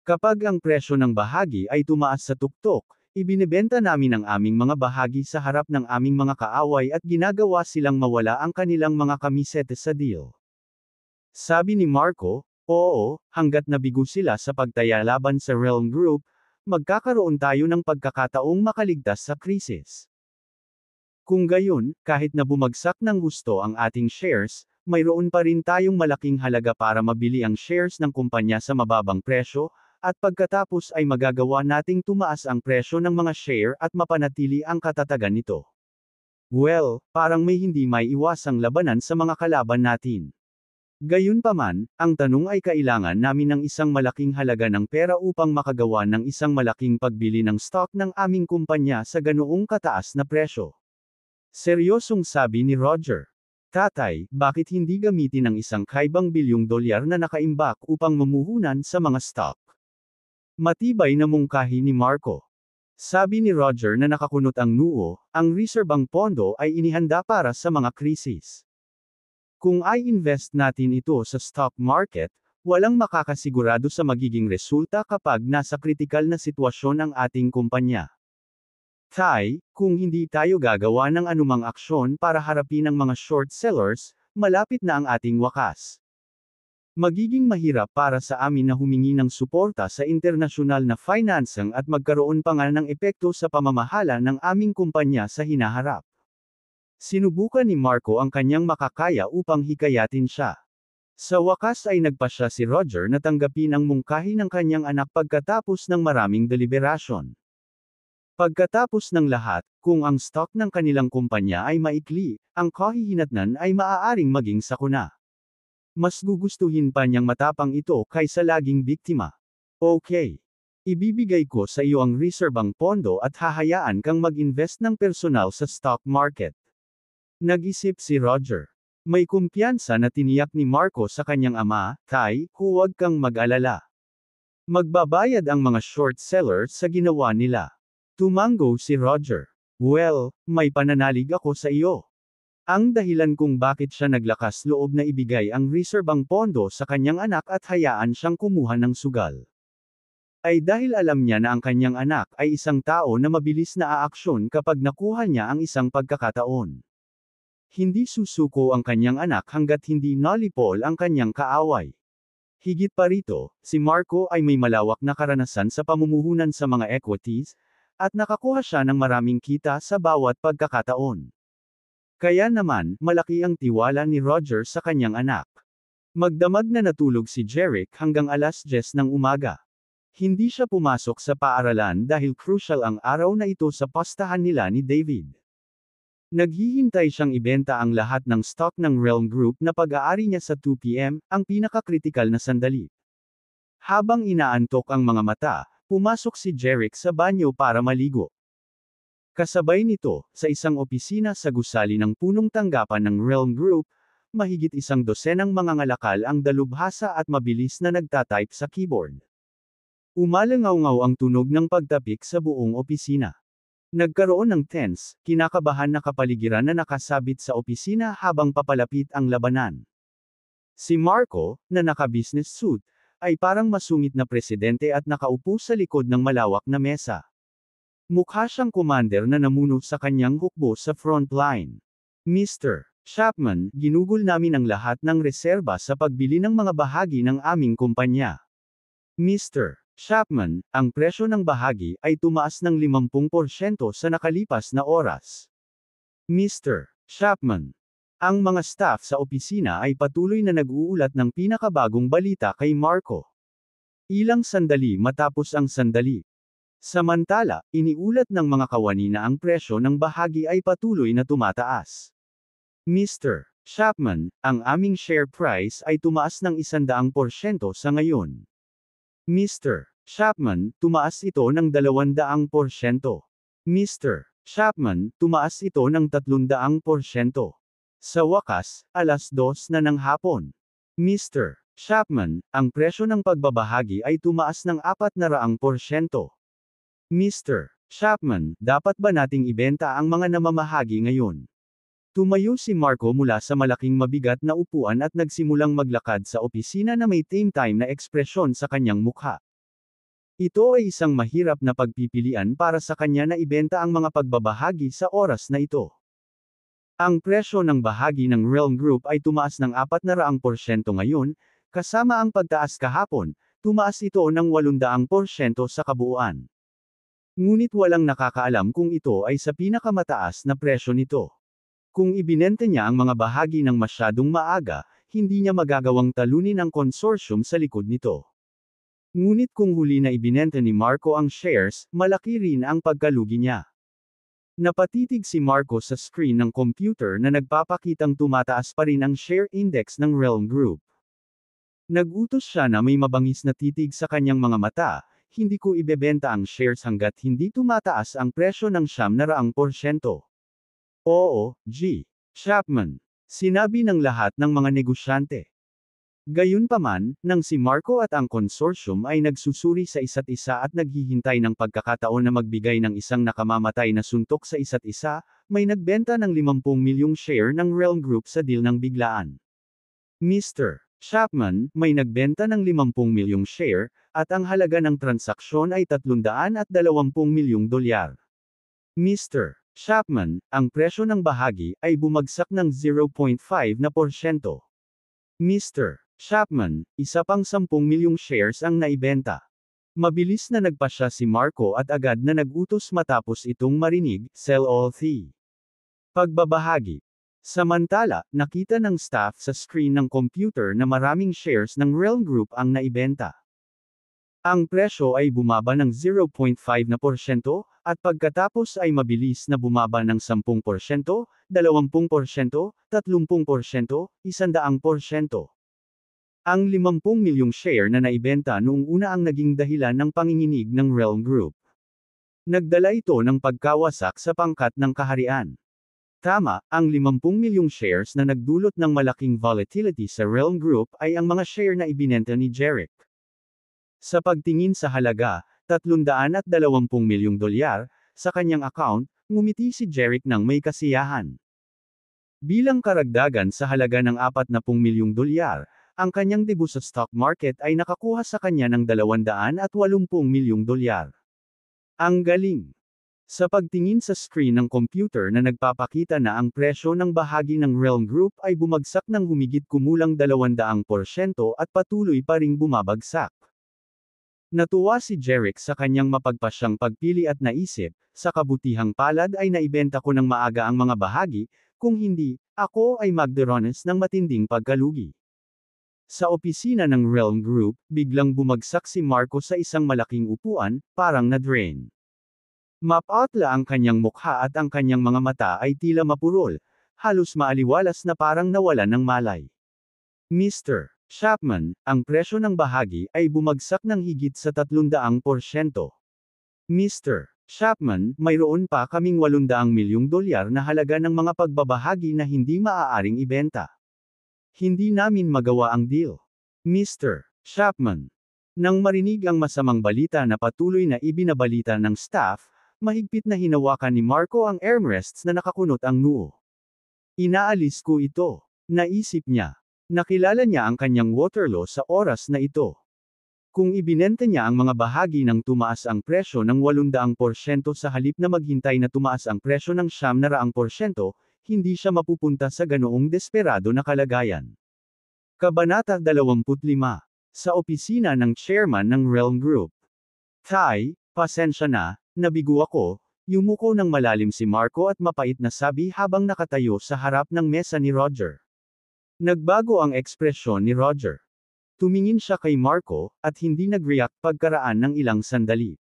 Kapag ang presyo ng bahagi ay tumaas sa tuktok, ibinebenta namin ang aming mga bahagi sa harap ng aming mga kaaway at ginagawa silang mawala ang kanilang mga kamisete sa deal. Sabi ni Marco, "Oo, hanggat nabigo sila sa pagtaya laban sa Realm Group, magkakaroon tayo ng pagkakataong makaligtas sa krisis. Kung gayon, kahit na bumagsak ng husto ang ating shares, mayroon pa rin tayong malaking halaga para mabili ang shares ng kumpanya sa mababang presyo, at pagkatapos ay magagawa nating tumaas ang presyo ng mga share at mapanatili ang katatagan nito." Well, parang may hindi maiiwasang labanan sa mga kalaban natin. Gayunpaman, ang tanong ay kailangan namin ng isang malaking halaga ng pera upang makagawa ng isang malaking pagbili ng stock ng aming kumpanya sa ganoong kataas na presyo. Seryosong sabi ni Roger. "Tatay, bakit hindi gamitin ang isang kaibang bilyong dolyar na nakaimbak upang mamuhunan sa mga stock?" Matibay na mungkahi ni Marco. Sabi ni Roger na nakakunot ang noo, ang reserbang pondo ay inihanda para sa mga krisis. Kung i-invest natin ito sa stock market, walang makakasigurado sa magiging resulta kapag nasa kritikal na sitwasyon ang ating kumpanya. Tay, kung hindi tayo gagawa ng anumang aksyon para harapin ang mga short sellers, malapit na ang ating wakas. Magiging mahirap para sa amin na humingi ng suporta sa internasyonal na financing at magkaroon pa nga ng epekto sa pamamahala ng aming kumpanya sa hinaharap. Sinubukan ni Marco ang kanyang makakaya upang hikayatin siya. Sa wakas ay nagpasya si Roger na tanggapin ang mungkahi ng kanyang anak pagkatapos ng maraming deliberasyon. Pagkatapos ng lahat, kung ang stock ng kanilang kumpanya ay maikli, ang kahihinatnan ay maaaring maging sakuna. Mas gugustuhin pa niyang matapang ito kaysa laging biktima. "Okay. Ibibigay ko sa iyo ang reserbang pondo at hahayaan kang mag-invest ng personal sa stock market." Nag-isip si Roger. May kumpiyansa na tiniyak ni Marco sa kanyang ama, "Tay, huwag kang mag-alala. Magbabayad ang mga short sellers sa ginawa nila." Tumango si Roger. "Well, may pananalig ako sa iyo." Ang dahilan kung bakit siya naglakas loob na ibigay ang reserbang pondo sa kanyang anak at hayaan siyang kumuha ng sugal, ay dahil alam niya na ang kanyang anak ay isang tao na mabilis na aaksyon kapag nakuha niya ang isang pagkakataon. Hindi susuko ang kanyang anak hanggat hindi nalipol ang kanyang kaaway. Higit pa rito, si Marco ay may malawak na karanasan sa pamumuhunan sa mga equities, at nakakuha siya ng maraming kita sa bawat pagkakataon. Kaya naman, malaki ang tiwala ni Roger sa kanyang anak. Magdamag na natulog si Jeric hanggang 10:00 ng umaga. Hindi siya pumasok sa paaralan dahil crucial ang araw na ito sa pastahan nila ni David. Naghihintay siyang ibenta ang lahat ng stock ng Realm Group na pag-aari niya sa 2 p.m., ang pinakakritikal na sandali. Habang inaantok ang mga mata, pumasok si Jeric sa banyo para maligo. Kasabay nito, sa isang opisina sa gusali ng punong tanggapan ng Realm Group, mahigit 12 mga ngalakal ang dalubhasa at mabilis na nagtatype sa keyboard. Umalangaw-ngaw ang tunog ng pagtapik sa buong opisina. Nagkaroon ng tense, kinakabahan na kapaligiran na nakasabit sa opisina habang papalapit ang labanan. Si Marco, na naka-business suit, ay parang masungit na presidente at nakaupo sa likod ng malawak na mesa. Mukha siyang commander na namuno sa kanyang hukbo sa front line. "Mr. Chapman, ginugol namin ang lahat ng reserba sa pagbili ng mga bahagi ng aming kumpanya. Mr. Chapman, ang presyo ng bahagi ay tumaas ng 50% sa nakalipas na oras. Mr. Chapman, ang mga staff sa opisina ay patuloy na nag-uulat ng pinakabagong balita kay Marco. Ilang sandali matapos ang sandali. Samantala, iniulat ng mga kawani na ang presyo ng bahagi ay patuloy na tumataas. Mr. Chapman, ang aming share price ay tumaas ng 100% sa ngayon. Mr. Chapman, tumaas ito ng 200%. Mr. Chapman, tumaas ito ng 300%. Sa wakas, 2:00 na ng hapon. Mr. Chapman, ang presyo ng pagbabahagi ay tumaas ng 400%. Mr. Chapman, dapat ba nating ibenta ang mga namamahagi ngayon? Tumayo si Marco mula sa malaking mabigat na upuan at nagsimulang maglakad sa opisina na may time-time na ekspresyon sa kanyang mukha. Ito ay isang mahirap na pagpipilian para sa kanya na ibenta ang mga pagbabahagi sa oras na ito. Ang presyo ng bahagi ng Realm Group ay tumaas ng 400% ngayon, kasama ang pagtaas kahapon, tumaas ito ng 800% sa kabuuan. Ngunit walang nakakaalam kung ito ay sa pinakamataas na presyo nito. Kung ibinenta niya ang mga bahagi ng masyadong maaga, hindi niya magagawang talunin ang consortium sa likod nito. Ngunit kung huli na ibinenta ni Marco ang shares, malaki rin ang pagkalugi niya. Napatitig si Marco sa screen ng computer na nagpapakitang tumataas pa rin ang share index ng Realm Group. Nagutos siya na may mabangis na titig sa kanyang mga mata, hindi ko ibebenta ang shares hanggat hindi tumataas ang presyo ng 100%. Oo, G. Chapman. Sinabi ng lahat ng mga negosyante. Gayunpaman, nang si Marco at ang consortium ay nagsusuri sa isa't isa at naghihintay ng pagkakataon na magbigay ng isang nakamamatay na suntok sa isa't isa, may nagbenta ng 50 milyong share ng Realm Group sa deal ng biglaan. Mr. Chapman, may nagbenta ng 50 milyong share, at ang halaga ng transaksyon ay $320 milyong. Mr. Chapman, ang presyo ng bahagi ay bumagsak ng 0.5%. Mr. Chapman, isa pang 10 milyong shares ang naibenta. Mabilis na nagpasya si Marco at agad na nagutos matapos itong marinig, sell all the pagbabahagi. Samantala, nakita ng staff sa screen ng computer na maraming shares ng Realm Group ang naibenta. Ang presyo ay bumaba ng 0.5%, at pagkatapos ay mabilis na bumaba ng 10%, 20%, 30%, 100%. Ang 50 milyong share na naibenta noong una ang naging dahilan ng panginginig ng Realm Group. Nagdala ito ng pagkawasak sa pangkat ng kaharian. Tama, ang 50 milyong shares na nagdulot ng malaking volatility sa Realm Group ay ang mga share na ibinenta ni Jeric. Sa pagtingin sa halaga, $320 milyong, sa kanyang account, ngumiti si Jeric ng may kasiyahan. Bilang karagdagan sa halaga ng $40 milyong, ang kanyang debut sa stock market ay nakakuha sa kanya ng $280 milyong. Ang galing! Sa pagtingin sa screen ng computer na nagpapakita na ang presyo ng bahagi ng Realm Group ay bumagsak ng humigit kumulang 200% at patuloy pa ring bumabagsak. Natuwa si Jeric sa kanyang mapagpasyang pagpili at naisip, sa kabutihang palad ay naibenta ko ng maaga ang mga bahagi, kung hindi, ako ay magdaranas ng matinding pagkalugi. Sa opisina ng Realm Group, biglang bumagsak si Marco sa isang malaking upuan, parang na-drain. Mapatla ang kanyang mukha at ang kanyang mga mata ay tila mapurol, halos maaliwalas na parang nawalan ng malay. Mr. Chapman, ang presyo ng bahagi ay bumagsak ng higit sa 300%. Mr. Chapman, mayroon pa kaming $800 milyong na halaga ng mga pagbabahagi na hindi maaaring ibenta. Hindi namin magawa ang deal. Mr. Chapman. Nang marinig ang masamang balita na patuloy na ibinabalita ng staff, mahigpit na hinawakan ni Marco ang armrests na nakakunot ang noo. Inaalis ko ito. Naisip niya. Nakilala niya ang kanyang Waterloo sa oras na ito. Kung ibinenta niya ang mga bahagi ng tumaas ang presyo ng 800% sa halip na maghintay na tumaas ang presyo ng 100%, hindi siya mapupunta sa ganoong desperado na kalagayan. Kabanata 25. Sa opisina ng chairman ng Realm Group. Tay, pasensya na, nabigo ako, yumuko ng malalim si Marco at mapait na sabi habang nakatayo sa harap ng mesa ni Roger. Nagbago ang ekspresyon ni Roger. Tumingin siya kay Marco, at hindi nag-react pagkaraan ng ilang sandali.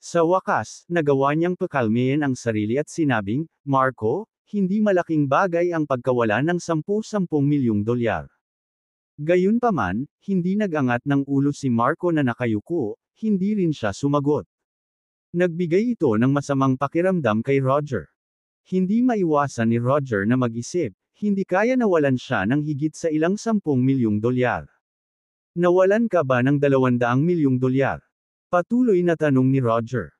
Sa wakas, nagawa niyang pakalmayin ang sarili at sinabing, Marco, hindi malaking bagay ang pagkawala ng $10 milyong. Gayunpaman, hindi nag-angat ng ulo si Marco na nakayuko, hindi rin siya sumagot. Nagbigay ito ng masamang pakiramdam kay Roger. Hindi maiwasan ni Roger na mag-isip, hindi kaya nawalan siya ng higit sa ilang 10 milyong dolyar. Nawalan ka ba ng 200 milyong dolyar? Patuloy na tanong ni Roger.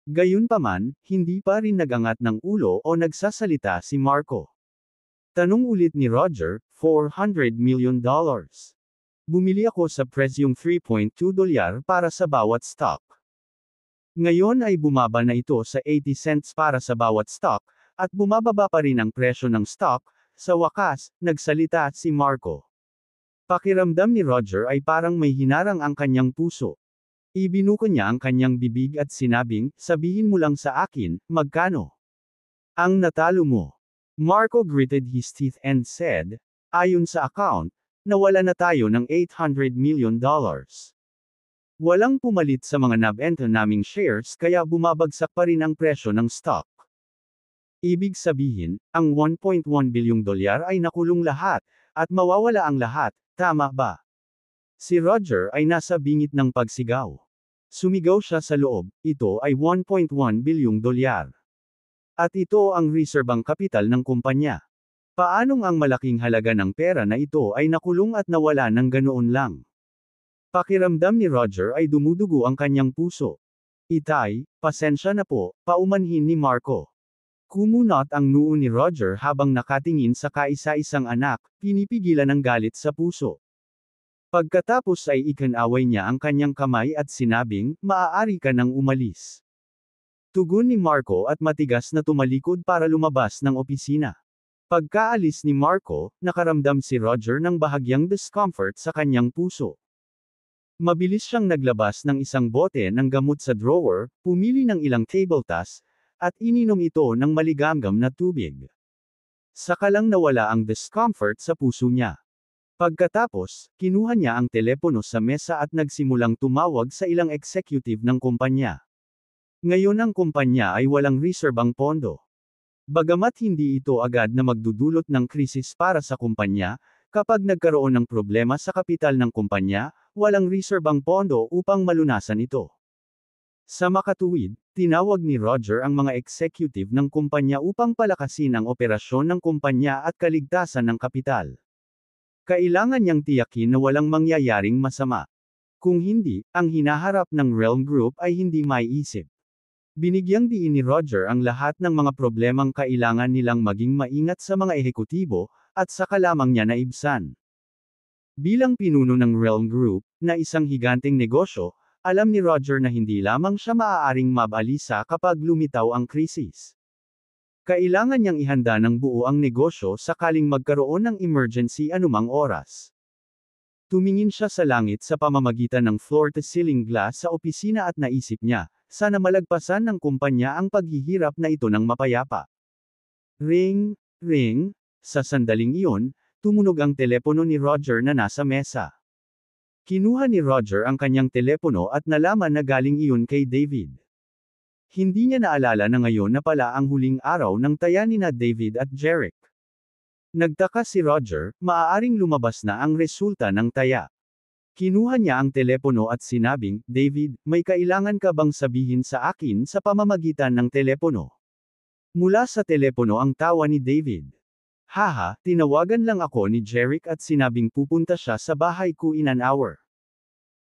Gayunpaman, hindi pa rin nagangat ng ulo o nagsasalita si Marco. Tanong ulit ni Roger, $400 million. Bumili ako sa presyong 3.2 dolyar para sa bawat stock. Ngayon ay bumaba na ito sa 80 cents para sa bawat stock, at bumababa pa rin ang presyo ng stock. Sa wakas, nagsalita si Marco. Pakiramdam ni Roger ay parang may hinarang ang kanyang puso. Ibinuko niya ang kanyang bibig at sinabing, sabihin mo lang sa akin, magkano? Ang natalo mo. Marco gritted his teeth and said, ayon sa account, nawala na tayo ng $800 million. Walang pumalit sa mga nabenta naming shares kaya bumabagsak pa rin ang presyo ng stock. Ibig sabihin, ang $1.1 bilyong dolyar ay nakulong lahat, at mawawala ang lahat, tama ba? Si Roger ay nasa bingit ng pagsigaw. Sumigaw siya sa loob, ito ay $1.1 bilyong dolyar. At ito ang reserbang kapital ng kumpanya. Paanong ang malaking halaga ng pera na ito ay nakulong at nawala ng ganoon lang? Pakiramdam ni Roger ay dumudugo ang kanyang puso. Itay, pasensya na po, paumanhin ni Marco. Kumunot ang noo ni Roger habang nakatingin sa kaisa-isang anak, pinipigilan ang galit sa puso. Pagkatapos ay ikinaway niya ang kanyang kamay at sinabing, maaari ka nang umalis. Tugon ni Marco at matigas na tumalikod para lumabas ng opisina. Pagkaalis ni Marco, nakaramdam si Roger ng bahagyang discomfort sa kanyang puso. Mabilis siyang naglabas ng isang bote ng gamot sa drawer, pumili ng ilang table tas, at ininom ito ng maligamgam na tubig. Saka lang nawala ang discomfort sa puso niya. Pagkatapos, kinuha niya ang telepono sa mesa at nagsimulang tumawag sa ilang executive ng kumpanya. Ngayon ang kumpanya ay walang reserbang pondo. Bagamat hindi ito agad na magdudulot ng krisis para sa kumpanya, kapag nagkaroon ng problema sa kapital ng kumpanya, walang reserbang pondo upang malunasan ito. Sa makatuwid, tinawag ni Roger ang mga executive ng kumpanya upang palakasin ang operasyon ng kumpanya at kaligtasan ng kapital. Kailangan niyang tiyakin na walang mangyayaring masama. Kung hindi, ang hinaharap ng Realm Group ay hindi maiisip. Binigyang diin ni Roger ang lahat ng mga problemang kailangan nilang maging maingat sa mga ehekutibo, at saka lamang niya naibsan. Bilang pinuno ng Realm Group, na isang higanteng negosyo, alam ni Roger na hindi lamang siya maaaring mabalisa kapag lumitaw ang krisis. Kailangan niyang ihanda ng buo ang negosyo sakaling magkaroon ng emergency anumang oras. Tumingin siya sa langit sa pamamagitan ng floor-to-ceiling glass sa opisina at naisip niya, sana malagpasan ng kumpanya ang paghihirap na ito ng mapayapa. Ring, ring, sa sandaling iyon, tumunog ang telepono ni Roger na nasa mesa. Kinuha ni Roger ang kanyang telepono at nalaman na galing iyon kay David. Hindi niya naalala na ngayon na pala ang huling araw ng taya nina David at Jeric. Nagtaka si Roger, maaaring lumabas na ang resulta ng taya. Kinuha niya ang telepono at sinabing, David, may kailangan ka bang sabihin sa akin sa pamamagitan ng telepono? Mula sa telepono ang tawa ni David. Haha, tinawagan lang ako ni Jeric at sinabing pupunta siya sa bahay ko in an hour.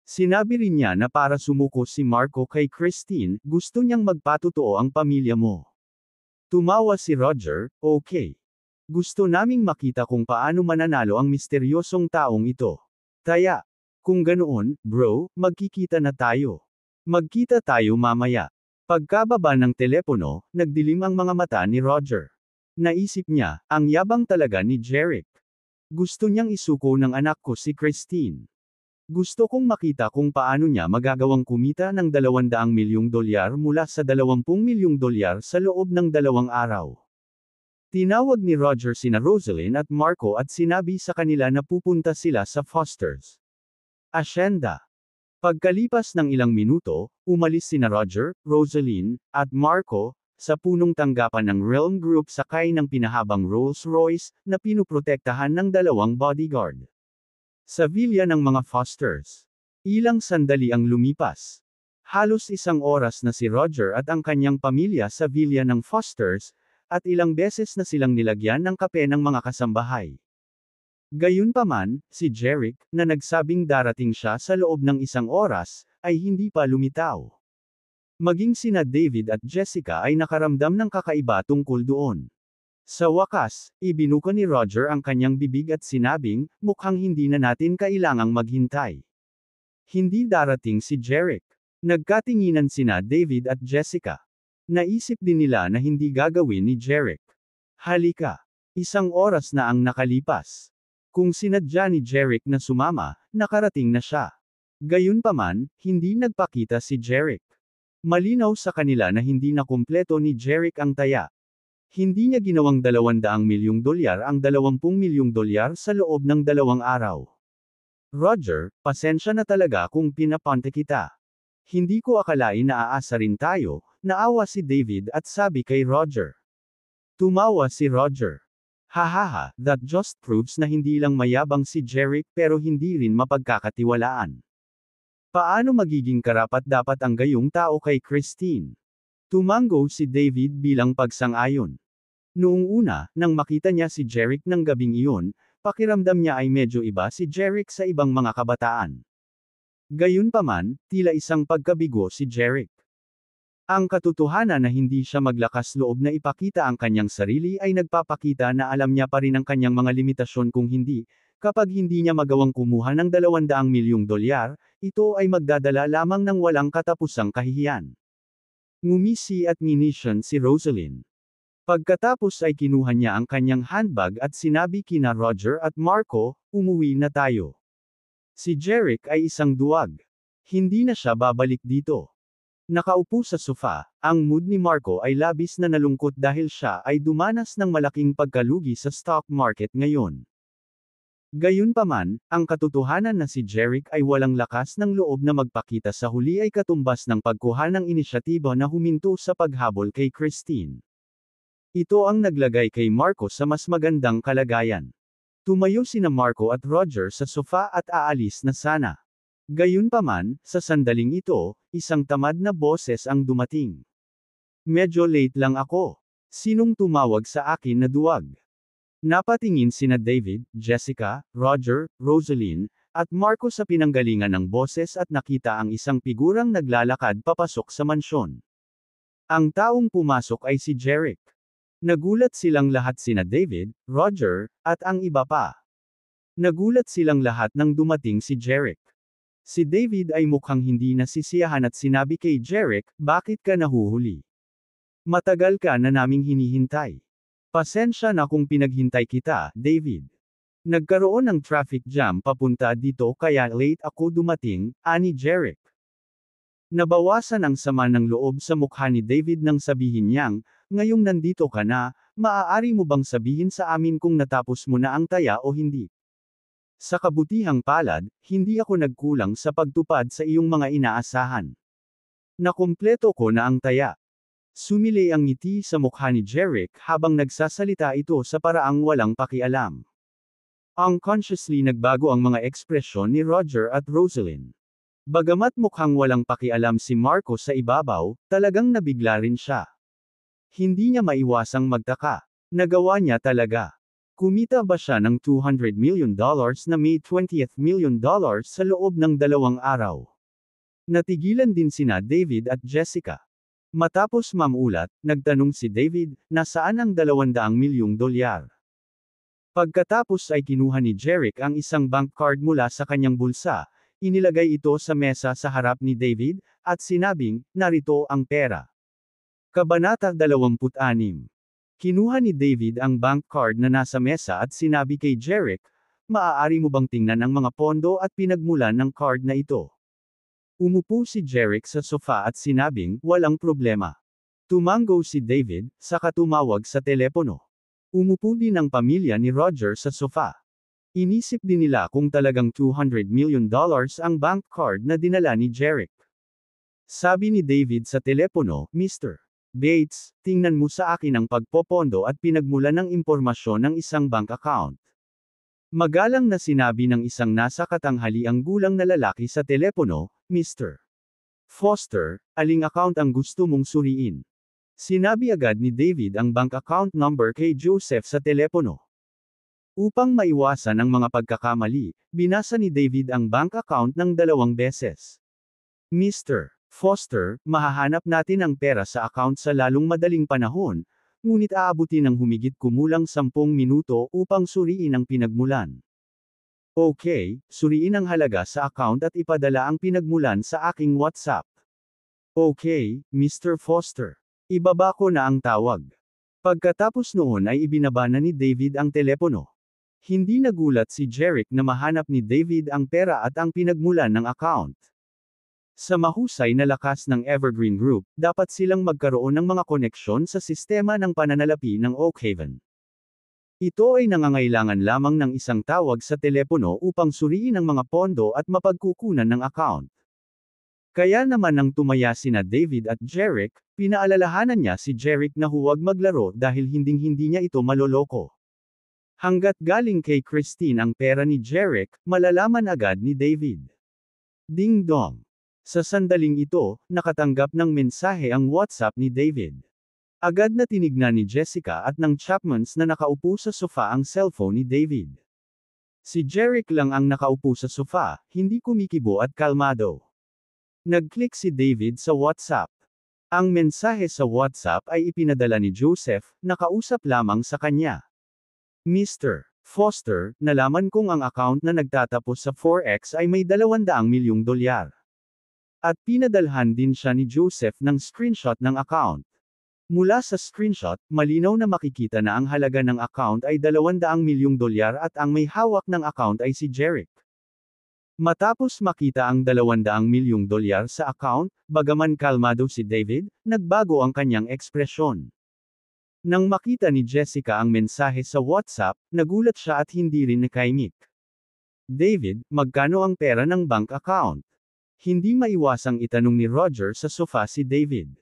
Sinabi rin niya na para sumuko si Marco kay Christine, gusto niyang magpatotoo ang pamilya mo. Tumawa si Roger, okay. Gusto naming makita kung paano mananalo ang misteryosong taong ito. Taya. Kung ganoon, bro, magkikita na tayo. Magkita tayo mamaya. Pagkababa ng telepono, nagdilim ang mga mata ni Roger. Naisip niya, ang yabang talaga ni Jeric. Gusto niyang isuko ng anak ko si Christine. Gusto kong makita kung paano niya magagawang kumita ng $200 milyong mula sa $20 milyong sa loob ng 2 araw. Tinawag ni Roger sina Rosalind at Marco at sinabi sa kanila na pupunta sila sa Foster's Hacienda. Pagkalipas ng ilang minuto, umalis sina Roger, Rosalind, at Marco, sa punong tanggapan ng Realm Group sakay ng pinahabang Rolls-Royce, na pinuprotektahan ng 2 bodyguard. Sa villa ng mga Fosters. Ilang sandali ang lumipas. Halos isang oras na si Roger at ang kanyang pamilya sa villa ng Fosters, at ilang beses na silang nilagyan ng kape ng mga kasambahay. Gayunpaman, si Jeric, na nagsabing darating siya sa loob ng isang oras, ay hindi pa lumitaw. Maging sina David at Jessica ay nakaramdam ng kakaiba tungkol doon. Sa wakas, ibinuka ni Roger ang kanyang bibig at sinabing, mukhang hindi na natin kailangang maghintay. Hindi darating si Jeric. Nagkatinginan sina David at Jessica. Naisip din nila na hindi gagawin ni Jeric. Halika. Isang oras na ang nakalipas. Kung sinadya ni Jeric na sumama, nakarating na siya. Gayunpaman, hindi nagpakita si Jeric. Malinaw sa kanila na hindi na kumpleto ni Jeric ang taya. Hindi niya ginawang $200 milyong ang $20 milyong sa loob ng 2 araw. Roger, pasensya na talaga kung pinapante kita. Hindi ko akalain na aasa rin tayo, naawa si David at sabi kay Roger. Tumawa si Roger. Hahaha, that just proves na hindi lang mayabang si Jeric pero hindi rin mapagkakatiwalaan. Paano magiging karapat-dapat ang gayong tao kay Christine? Tumango si David bilang pagsang-ayon. Noong una, nang makita niya si Jeric ng gabing iyon, pakiramdam niya ay medyo iba si Jeric sa ibang mga kabataan. Gayunpaman, tila isang pagkabigo si Jeric. Ang katotohanan na hindi siya maglakas loob na ipakita ang kanyang sarili ay nagpapakita na alam niya pa rin ang kanyang mga limitasyon kung hindi, kapag hindi niya magawang kumuha ng $200 milyong, ito ay magdadala lamang ng walang katapusang kahihiyan. Ngumisi at nginisyon si Rosalind. Pagkatapos ay kinuha niya ang kanyang handbag at sinabi kina Roger at Marco, umuwi na tayo. Si Jeric ay isang duwag. Hindi na siya babalik dito. Nakaupo sa sofa, ang mood ni Marco ay labis na nalungkot dahil siya ay dumanas ng malaking pagkalugi sa stock market ngayon. Gayunpaman, ang katotohanan na si Jeric ay walang lakas ng loob na magpakita sa huli ay katumbas ng pagkuha ng inisyatiba na huminto sa paghabol kay Christine. Ito ang naglagay kay Marco sa mas magandang kalagayan. Tumayo sina Marco at Roger sa sofa at aalis na sana. Gayunpaman, sa sandaling ito, isang tamad na boses ang dumating. Medyo late lang ako. Sinong tumawag sa akin na duwag? Napatingin sina David, Jessica, Roger, Rosalind, at Marco sa pinanggalingan ng boses at nakita ang isang figurang naglalakad papasok sa mansyon. Ang taong pumasok ay si Jeric. Nagulat silang lahat sina David, Roger, at ang iba pa. Nagulat silang lahat nang dumating si Jeric. Si David ay mukhang hindi nasisiyahan at sinabi kay Jeric, bakit ka nahuhuli? Matagal ka na naming hinihintay. Pasensya na kung pinaghintay kita, David. Nagkaroon ng traffic jam papunta dito kaya late ako dumating, ani Jeric. Nabawasan ang sama ng loob sa mukha ni David nang sabihin niyang, ngayong nandito ka na, maaari mo bang sabihin sa amin kung natapos mo na ang taya o hindi? Sa kabutihang palad, hindi ako nagkulang sa pagtupad sa iyong mga inaasahan. Nakumpleto ko na ang taya. Sumilay ang ngiti sa mukha ni Jeric habang nagsasalita ito sa paraang walang pakialam. Unconsciously nagbago ang mga ekspresyon ni Roger at Rosalind. Bagamat mukhang walang pakialam si Marco sa ibabaw, talagang nabigla rin siya. Hindi niya maiwasang magtaka. Nagawa niya talaga. Kumita ba siya ng $200 million na may $20 million sa loob ng 2 araw? Natigilan din sina David at Jessica. Matapos mamulat, nagtanong si David, nasaan ang $200 milyong? Pagkatapos ay kinuha ni Jeric ang isang bank card mula sa kanyang bulsa, inilagay ito sa mesa sa harap ni David, at sinabing, narito ang pera. Kabanata 26. Kinuha ni David ang bank card na nasa mesa at sinabi kay Jeric, maaari mo bang tingnan ang mga pondo at pinagmulan ng card na ito? Umupo si Jeric sa sofa at sinabing, walang problema. Tumango si David, saka tumawag sa telepono. Umupo din ang pamilya ni Roger sa sofa. Inisip din nila kung talagang $200 million ang bank card na dinala ni Jeric. Sabi ni David sa telepono, Mr. Bates, tingnan mo sa akin ang pagpopondo at pinagmulan ng impormasyon ng isang bank account. Magalang na sinabi ng isang nasa katanghaliang gulang na lalaki sa telepono, Mr. Foster, aling account ang gusto mong suriin? Sinabi agad ni David ang bank account number kay Joseph sa telepono. Upang maiwasan ang mga pagkakamali, binasa ni David ang bank account ng 2 beses. Mr. Foster, mahahanap natin ang pera sa account sa lalong madaling panahon, ngunit aabutin ng humigit kumulang 10 minuto upang suriin ang pinagmulan. Okay, suriin ang halaga sa account at ipadala ang pinagmulan sa aking WhatsApp. Okay, Mr. Foster. Ibaba ko na ang tawag. Pagkatapos noon ay ibinaba na ni David ang telepono. Hindi nagulat si Jeric na mahanap ni David ang pera at ang pinagmulan ng account. Sa mahusay na lakas ng Evergreen Group, dapat silang magkaroon ng mga koneksyon sa sistema ng pananalapi ng Oakhaven. Ito ay nangangailangan lamang ng isang tawag sa telepono upang suriin ang mga pondo at mapagkukunan ng account. Kaya naman nang tumaya sina David at Jeric, pinaalalahanan niya si Jeric na huwag maglaro dahil hinding-hindi niya ito maloloko. Hanggat galing kay Christine ang pera ni Jeric, malalaman agad ni David. Ding dong. Sa sandaling ito, nakatanggap ng mensahe ang WhatsApp ni David. Agad na tinignan ni Jessica at ng Chapmans na nakaupo sa sofa ang cellphone ni David. Si Jeric lang ang nakaupo sa sofa, hindi kumikibo at kalmado. Nag-click si David sa WhatsApp. Ang mensahe sa WhatsApp ay ipinadala ni Joseph, nakausap lamang sa kanya. Mr. Foster, nalaman kong ang account na nagtatapos sa 4x ay may $200 milyong. At pinadalhan din siya ni Joseph ng screenshot ng account. Mula sa screenshot, malinaw na makikita na ang halaga ng account ay $200 milyong at ang may hawak ng account ay si Jeric. Matapos makita ang $200 milyong sa account, bagaman kalmado si David, nagbago ang kanyang ekspresyon. Nang makita ni Jessica ang mensahe sa WhatsApp, nagulat siya at hindi rin nakaimik. David, magkano ang pera ng bank account? Hindi maiwasang itanong ni Roger sa sofa si David.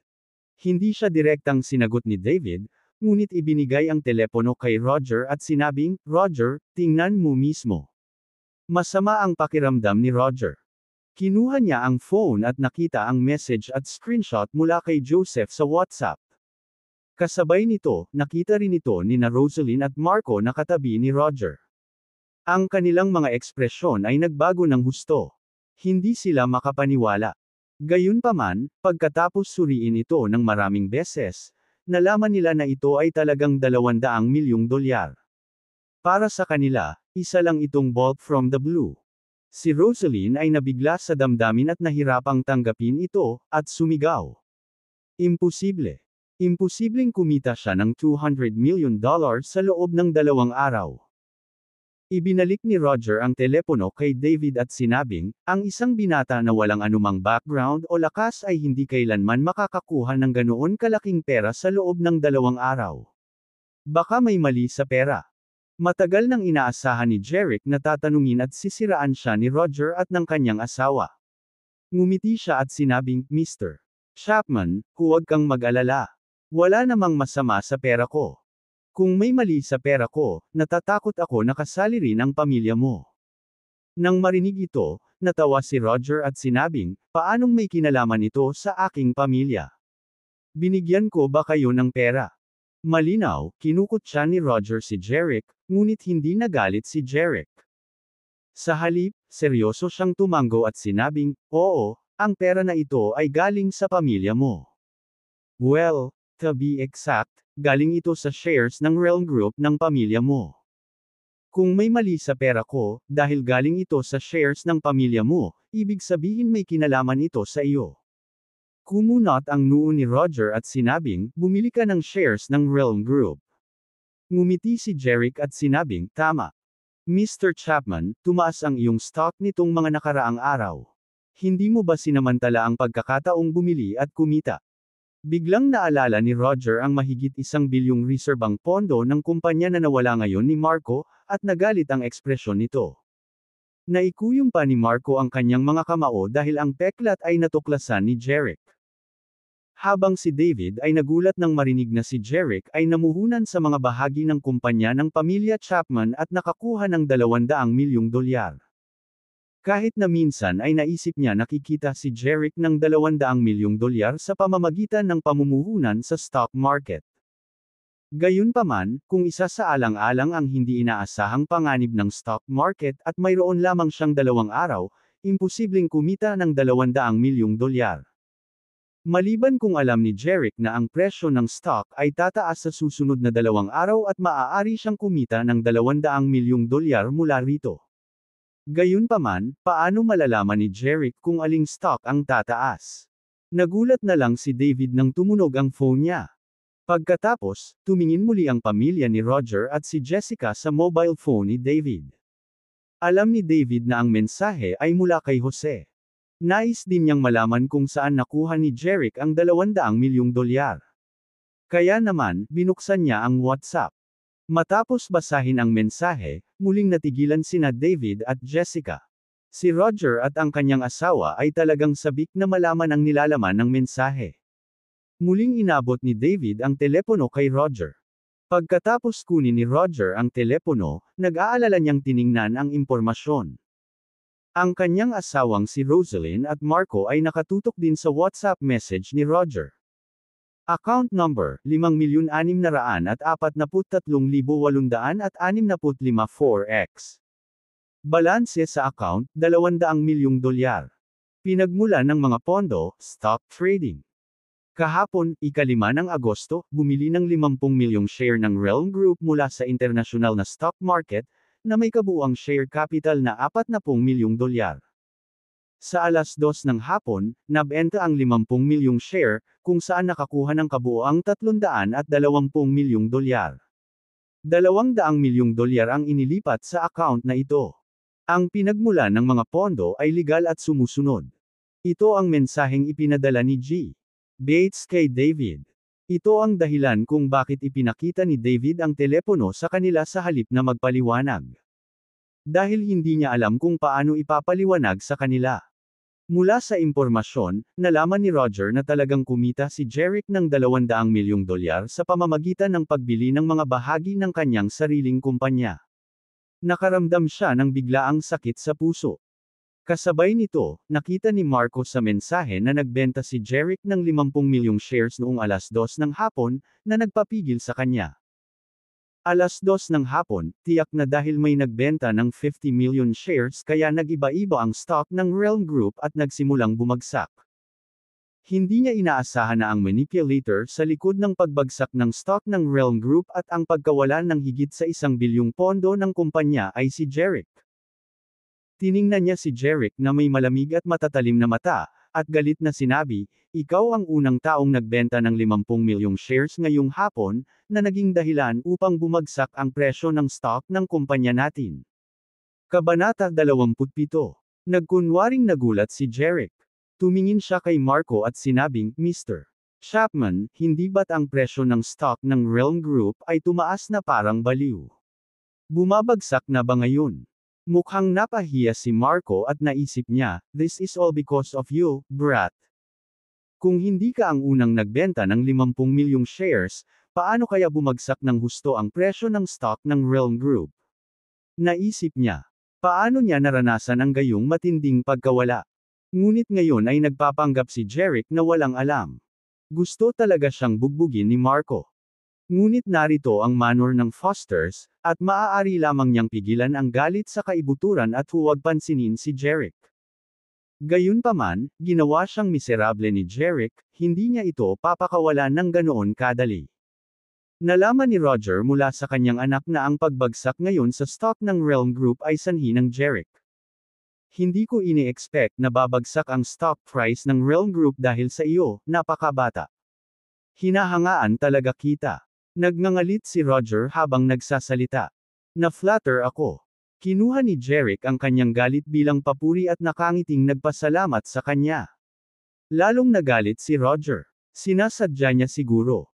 Hindi siya direktang sinagot ni David, ngunit ibinigay ang telepono kay Roger at sinabing, Roger, tingnan mo mismo. Masama ang pakiramdam ni Roger. Kinuha niya ang phone at nakita ang message at screenshot mula kay Joseph sa WhatsApp. Kasabay nito, nakita rin ito ni Rosaline at Marco na katabi ni Roger. Ang kanilang mga ekspresyon ay nagbago ng husto. Hindi sila makapaniwala. Gayunpaman, pagkatapos suriin ito ng maraming beses, nalaman nila na ito ay talagang $200 milyong. Para sa kanila, isa lang itong bolt from the blue. Si Rosaline ay nabigla sa damdamin at nahirapang tanggapin ito, at sumigaw. Imposible. Imposibleng kumita siya ng $200 million sa loob ng 2 araw. Ibinalik ni Roger ang telepono kay David at sinabing, ang isang binata na walang anumang background o lakas ay hindi kailanman makakakuha ng ganoon kalaking pera sa loob ng 2 araw. Baka may mali sa pera. Matagal nang inaasahan ni Jeric na tatanungin at sisiraan siya ni Roger at ng kanyang asawa. Ngumiti siya at sinabing, Mr. Chapman, huwag kang mag-alala. Wala namang masama sa pera ko. Kung may mali sa pera ko, natatakot ako na kasali rin ang pamilya mo. Nang marinig ito, natawa si Roger at sinabing, paanong may kinalaman ito sa aking pamilya? Binigyan ko ba kayo ng pera? Malinaw, kinukutya ni Roger si Jeric, ngunit hindi nagalit si Jeric. Sa halip, seryoso siyang tumango at sinabing, oo, ang pera na ito ay galing sa pamilya mo. Well, to be exact, galing ito sa shares ng Realm Group ng pamilya mo. Kung may mali sa pera ko, dahil galing ito sa shares ng pamilya mo, ibig sabihin may kinalaman ito sa iyo. Kumunot ang noo ni Roger at sinabing, bumili ka ng shares ng Realm Group. Ngumiti si Jeric at sinabing, tama. Mr. Chapman, tumaas ang iyong stock nitong mga nakaraang araw. Hindi mo ba sinamantala ang pagkakataong bumili at kumita? Biglang naalala ni Roger ang mahigit $1 bilyong reserbang pondo ng kumpanya na nawala ngayon ni Marco, at nagalit ang ekspresyon nito. Naikuyom pa ni Marco ang kanyang mga kamao dahil ang peklat ay natuklasan ni Jeric. Habang si David ay nagulat nang marinig na si Jeric ay namuhunan sa mga bahagi ng kumpanya ng pamilya Chapman at nakakuha ng $200 milyong. Kahit na minsan ay naisip niya nakikita si Jerick ng $200 milyong sa pamamagitan ng pamumuhunan sa stock market. Gayunpaman, kung isa sa alang-alang ang hindi inaasahang panganib ng stock market at mayroon lamang siyang 2 araw, imposibleng kumita ng $200 milyong. Maliban kung alam ni Jerick na ang presyo ng stock ay tataas sa susunod na 2 araw at maaari siyang kumita ng $200 milyong mula rito. Gayunpaman, paano malalaman ni Jerick kung aling stock ang tataas? Nagulat na lang si David nang tumunog ang phone niya. Pagkatapos, tumingin muli ang pamilya ni Roger at si Jessica sa mobile phone ni David. Alam ni David na ang mensahe ay mula kay Jose. Nais din niyang malaman kung saan nakuha ni Jerick ang $200 milyong. Kaya naman, binuksan niya ang WhatsApp. Matapos basahin ang mensahe, muling natigilan sina David at Jessica. Si Roger at ang kanyang asawa ay talagang sabik na malaman ang nilalaman ng mensahe. Muling inabot ni David ang telepono kay Roger. Pagkatapos kunin ni Roger ang telepono, nag-aalala niyang tiningnan ang impormasyon. Ang kanyang asawang si Rosalyn at Marco ay nakatutok din sa WhatsApp message ni Roger. Account number, 5,643,865,4x. Balanse sa account, $200 milyong. Pinagmula ng mga pondo, stock trading. Kahapon, ika-5 ng Agosto, bumili ng 50 milyong share ng Realm Group mula sa internasyonal na stock market, na may kabuuang share capital na $40 milyong. Sa 2:00 ng hapon, nabenta ang 50 milyong share, kung saan nakakuha ng kabuuang $320 milyong. $200 milyong ang inilipat sa account na ito. Ang pinagmula ng mga pondo ay legal at sumusunod. Ito ang mensaheng ipinadala ni G. Bates kay David. Ito ang dahilan kung bakit ipinakita ni David ang telepono sa kanila sa halip na magpaliwanag. Dahil hindi niya alam kung paano ipapaliwanag sa kanila. Mula sa impormasyon, nalaman ni Roger na talagang kumita si Jerick ng $200 milyong sa pamamagitan ng pagbili ng mga bahagi ng kanyang sariling kumpanya. Nakaramdam siya ng biglaang sakit sa puso. Kasabay nito, nakita ni Marco sa mensahe na nagbenta si Jerick ng 50 milyong shares noong 2:00 ng hapon, na nagpapigil sa kanya. 2:00 ng hapon, tiyak na dahil may nagbenta ng 50 million shares kaya nag-iba-iba ang stock ng Realm Group at nagsimulang bumagsak. Hindi niya inaasahan na ang manipulator sa likod ng pagbagsak ng stock ng Realm Group at ang pagkawalan ng higit sa $1 bilyong pondo ng kumpanya ay si Jerick. Tiningnan niya si Jerick na may malamig at matatalim na mata, at galit na sinabi, "Ikaw ang unang taong nagbenta ng 50 milyong shares ngayong hapon, na naging dahilan upang bumagsak ang presyo ng stock ng kumpanya natin." Kabanata 27. Nagkunwaring nagulat si Jerick. Tumingin siya kay Marco at sinabing, "Mr. Chapman, hindi ba't ang presyo ng stock ng Realm Group ay tumaas na parang baliw? Bumabagsak na ba ngayon?" Mukhang napahiya si Marco at naisip niya, "This is all because of you, brat. Kung hindi ka ang unang nagbenta ng 50 milyong shares, paano kaya bumagsak ng husto ang presyo ng stock ng Realm Group?" Naisip niya. Paano niya naranasan ang gayong matinding pagkawala? Ngunit ngayon ay nagpapanggap si Jerick na walang alam. Gusto talaga siyang bugbugin ni Marco. Ngunit narito ang manor ng Fosters, at maaari lamang niyang pigilan ang galit sa kaibuturan at huwag pansinin si Jerick. Gayunpaman, ginawa siyang miserable ni Jerick, hindi niya ito papakawalan ng ganoon kadali. Nalaman ni Roger mula sa kanyang anak na ang pagbagsak ngayon sa stock ng Realm Group ay sanhi ng Jerick. "Hindi ko ini-expect na babagsak ang stock price ng Realm Group dahil sa iyo, napakabata. Hinahangaan talaga kita." Nagngangalit si Roger habang nagsasalita. "Na-flatter ako." Kinuha ni Jerick ang kanyang galit bilang papuri at nakangiting nagpasalamat sa kanya. Lalong nagalit si Roger. Sinasadya niya siguro.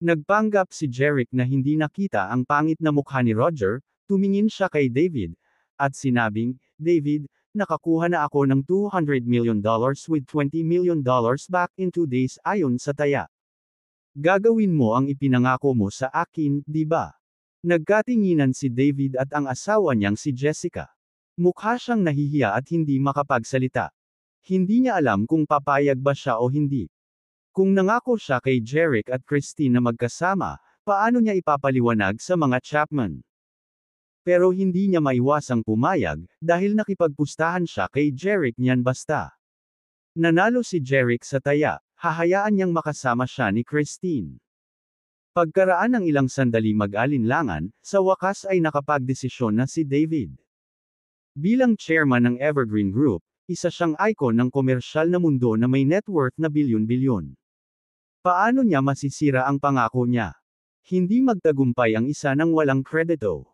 Nagpanggap si Jerick na hindi nakita ang pangit na mukha ni Roger, tumingin siya kay David, at sinabing, "David, nakakuha na ako ng $200 million with $20 million back in 2 days ayon sa taya. Gagawin mo ang ipinangako mo sa akin, di ba?" Nagkatinginan si David at ang asawa niyang si Jessica. Mukha siyang nahihiya at hindi makapagsalita. Hindi niya alam kung papayag ba siya o hindi. Kung nangako siya kay Jerick at Christine na magkasama, paano niya ipapaliwanag sa mga Chapman? Pero hindi niya maiwasang pumayag, dahil nakipagpustahan siya kay Jerick niyan basta. Nanalo si Jerick sa taya, hahayaan niyang makasama siya ni Christine. Pagkaraan ng ilang sandali mag-alinlangan, sa wakas ay nakapagdesisyon na si David. Bilang chairman ng Evergreen Group, isa siyang icon ng komersyal na mundo na may net worth na bilyon-bilyon. Paano niya masisira ang pangako niya? Hindi magtagumpay ang isa nang walang kredito.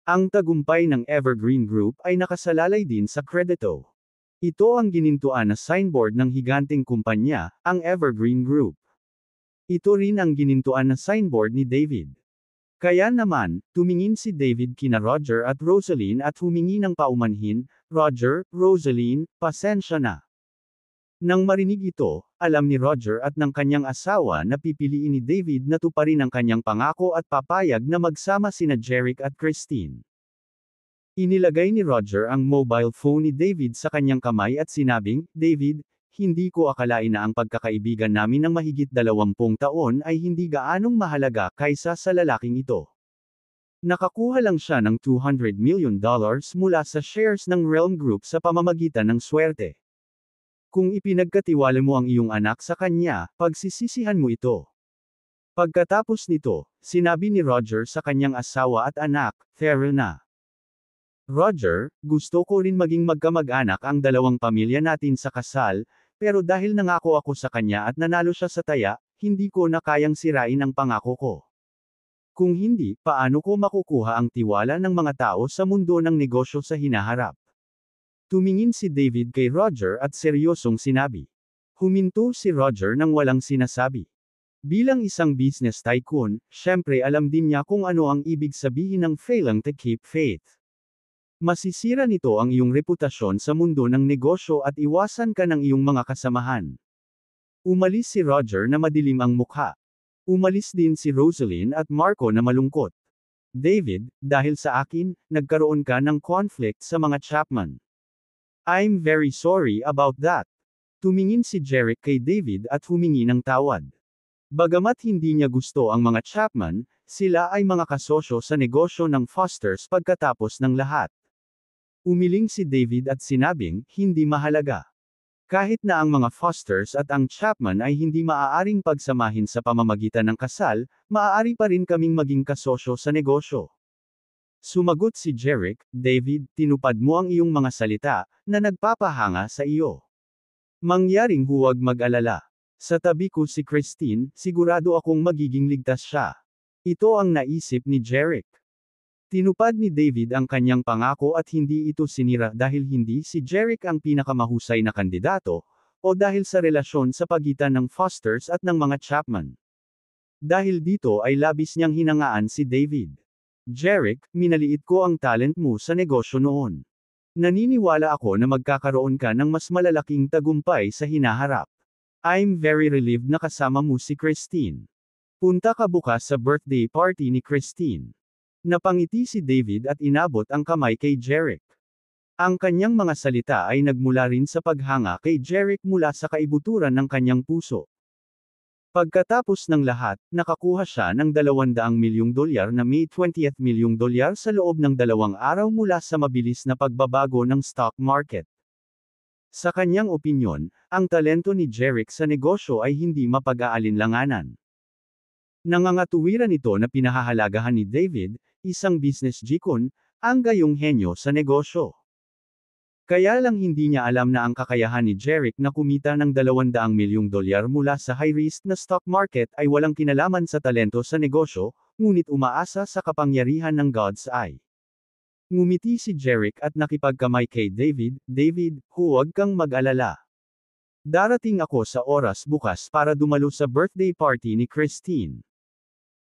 Ang tagumpay ng Evergreen Group ay nakasalalay din sa kredito. Ito ang ginintuan na signboard ng higanting kumpanya, ang Evergreen Group. Ito rin ang ginintuan na signboard ni David. Kaya naman, tumingin si David kina Roger at Rosaline at humingi ng paumanhin, "Roger, Rosaline, pasensya na." Nang marinig ito, alam ni Roger at ng kanyang asawa na pipiliin ni David na tuparin ang kanyang pangako at papayag na magsama sina Jerick at Christine. Inilagay ni Roger ang mobile phone ni David sa kanyang kamay at sinabing, "David, hindi ko akalain na ang pagkakaibigan namin ng mahigit 20 taon ay hindi gaanong mahalaga kaysa sa lalaking ito." Nakakuha lang siya ng $200 million mula sa shares ng Realm Group sa pamamagitan ng swerte. Kung ipinagkatiwala mo ang iyong anak sa kanya, pagsisisihan mo ito. Pagkatapos nito, sinabi ni Roger sa kanyang asawa at anak, "Tara na. Roger, gusto ko rin maging magkamag-anak ang dalawang pamilya natin sa kasal, pero dahil nangako ako sa kanya at nanalo siya sa taya, hindi ko na kayang sirain ang pangako ko. Kung hindi, paano ko makukuha ang tiwala ng mga tao sa mundo ng negosyo sa hinaharap?" Tumingin si David kay Roger at seryosong sinabi. Huminto si Roger nang walang sinasabi. Bilang isang business tycoon, syempre alam din niya kung ano ang ibig sabihin ng failing to keep faith. Masisira nito ang iyong reputasyon sa mundo ng negosyo at iwasan ka ng iyong mga kasamahan. Umalis si Roger na madilim ang mukha. Umalis din si Rosaline at Marco na malungkot. "David, dahil sa akin, nagkaroon ka ng conflict sa mga Chapman. I'm very sorry about that." Tumingin si Jerick kay David at humingi ng tawad. Bagamat hindi niya gusto ang mga Chapman, sila ay mga kasosyo sa negosyo ng Fosters pagkatapos ng lahat. Umiling si David at sinabing, "Hindi mahalaga. Kahit na ang mga Fosters at ang Chapman ay hindi maaaring pagsamahin sa pamamagitan ng kasal, maaari pa rin kaming maging kasosyo sa negosyo." Sumagot si Jerick, "David, tinupad mo ang iyong mga salita, na nagpapahanga sa iyo. Mangyaring huwag mag-alala. Sa tabi ko si Christine, sigurado akong magiging ligtas siya." Ito ang naisip ni Jerick. Tinupad ni David ang kanyang pangako at hindi ito sinira dahil hindi si Jerick ang pinakamahusay na kandidato, o dahil sa relasyon sa pagitan ng Fosters at ng mga Chapman. Dahil dito ay labis niyang hinangaan si David. "Jerick, minaliit ko ang talent mo sa negosyo noon. Naniniwala ako na magkakaroon ka ng mas malalaking tagumpay sa hinaharap. I'm very relieved na kasama mo si Christine. Punta ka bukas sa birthday party ni Christine." Napangiti si David at inabot ang kamay kay Jerick. Ang kanyang mga salita ay nagmula rin sa paghanga kay Jerick mula sa kaibuturan ng kanyang puso. Pagkatapos ng lahat, nakakuha siya ng $200 milyong na May 20 milyong dolyar sa loob ng 2 araw mula sa mabilis na pagbabago ng stock market. Sa kanyang opinyon, ang talento ni Jerick sa negosyo ay hindi mapag-aalinlanganan. Nangangatuwiran ito na pinahahalagahan ni David, isang business jikon, ang gayong henyo sa negosyo. Kaya lang hindi niya alam na ang kakayahan ni Jerick na kumita ng $200 milyong mula sa high-risk na stock market ay walang kinalaman sa talento sa negosyo, ngunit umaasa sa kapangyarihan ng God's Eye. Ngumiti si Jerick at nakipagkamay kay David, "David, huwag kang mag-alala. Darating ako sa oras bukas para dumalo sa birthday party ni Christine."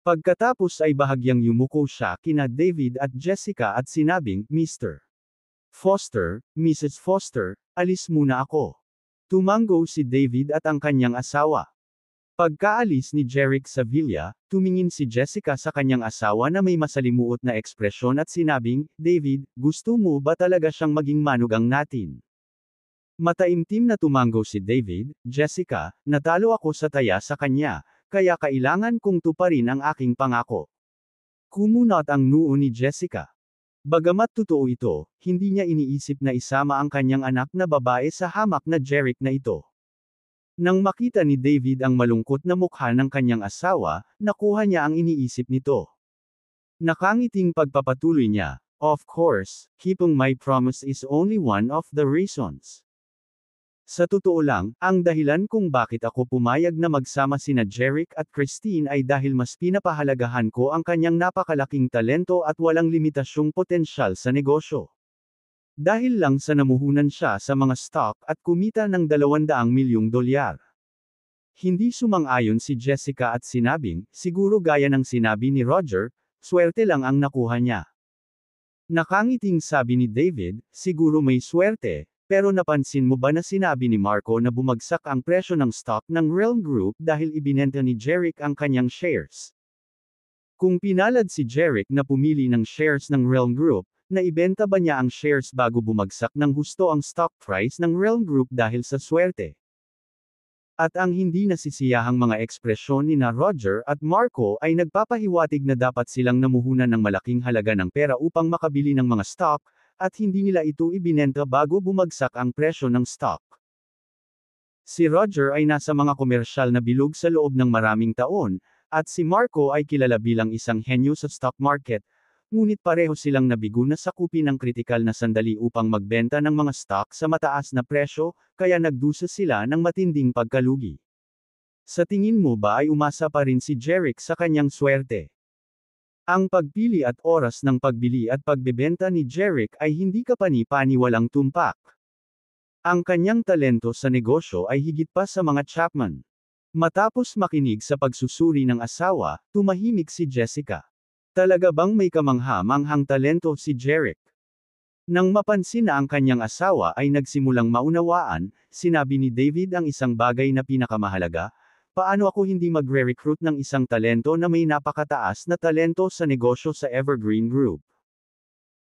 Pagkatapos ay bahagyang yumuko siya kina David at Jessica at sinabing, "Mr. Foster, Mrs. Foster, alis muna ako." Tumango si David at ang kanyang asawa. Pagkaalis ni Jeric sa villa, tumingin si Jessica sa kanyang asawa na may masalimuot na ekspresyon at sinabing, "David, gusto mo ba talaga siyang maging manugang natin?" Mataimtim na tumango si David, "Jessica, natalo ako sa taya sa kanya, kaya kailangan kong tuparin ang aking pangako." Kumunot ang noo ni Jessica. Bagamat totoo ito, hindi niya iniisip na isama ang kanyang anak na babae sa hamak na Jeric na ito. Nang makita ni David ang malungkot na mukha ng kanyang asawa, nakuha niya ang iniisip nito. Nakangiting pagpapatuloy niya, "Of course, keeping my promise is only one of the reasons." Sa totoo lang, ang dahilan kung bakit ako pumayag na magsama sina Jeric at Christine ay dahil mas pinapahalagahan ko ang kanyang napakalaking talento at walang limitasyong potensyal sa negosyo. Dahil lang sa namuhunan siya sa mga stock at kumita ng $200 milyong. Hindi sumang-ayon si Jessica at sinabing, siguro gaya ng sinabi ni Roger, swerte lang ang nakuha niya. Nakangiting sabi ni David, siguro may swerte, pero napansin mo ba na sinabi ni Marco na bumagsak ang presyo ng stock ng Realm Group dahil ibinenta ni Jeric ang kanyang shares? Kung pinalad si Jeric na pumili ng shares ng Realm Group, naibenta ba niya ang shares bago bumagsak ng husto ang stock price ng Realm Group dahil sa swerte? At ang hindi nasisiyahang mga ekspresyon ni na Roger at Marco ay nagpapahiwatig na dapat silang namuhunan ng malaking halaga ng pera upang makabili ng mga stock, at hindi nila ito ibinenta bago bumagsak ang presyo ng stock. Si Roger ay nasa mga komersyal na bilog sa loob ng maraming taon, at si Marco ay kilala bilang isang henyo sa stock market, ngunit pareho silang nabigo na sakupin ang kritikal na sandali upang magbenta ng mga stock sa mataas na presyo, kaya nagdusa sila ng matinding pagkalugi. Sa tingin mo ba ay umasa pa rin si Jeric sa kanyang swerte? Ang pagpili at oras ng pagbili at pagbebenta ni Jeric ay hindi kapani-paniwalang tumpak. Ang kanyang talento sa negosyo ay higit pa sa mga Chapman. Matapos makinig sa pagsusuri ng asawa, tumahimik si Jessica. Talaga bang may kamangha-manghang talento si Jeric? Nang mapansin na ang kanyang asawa ay nagsimulang maunawaan, sinabi ni David ang isang bagay na pinakamahalaga, paano ako hindi magre-recruit ng isang talento na may napakataas na talento sa negosyo sa Evergreen Group?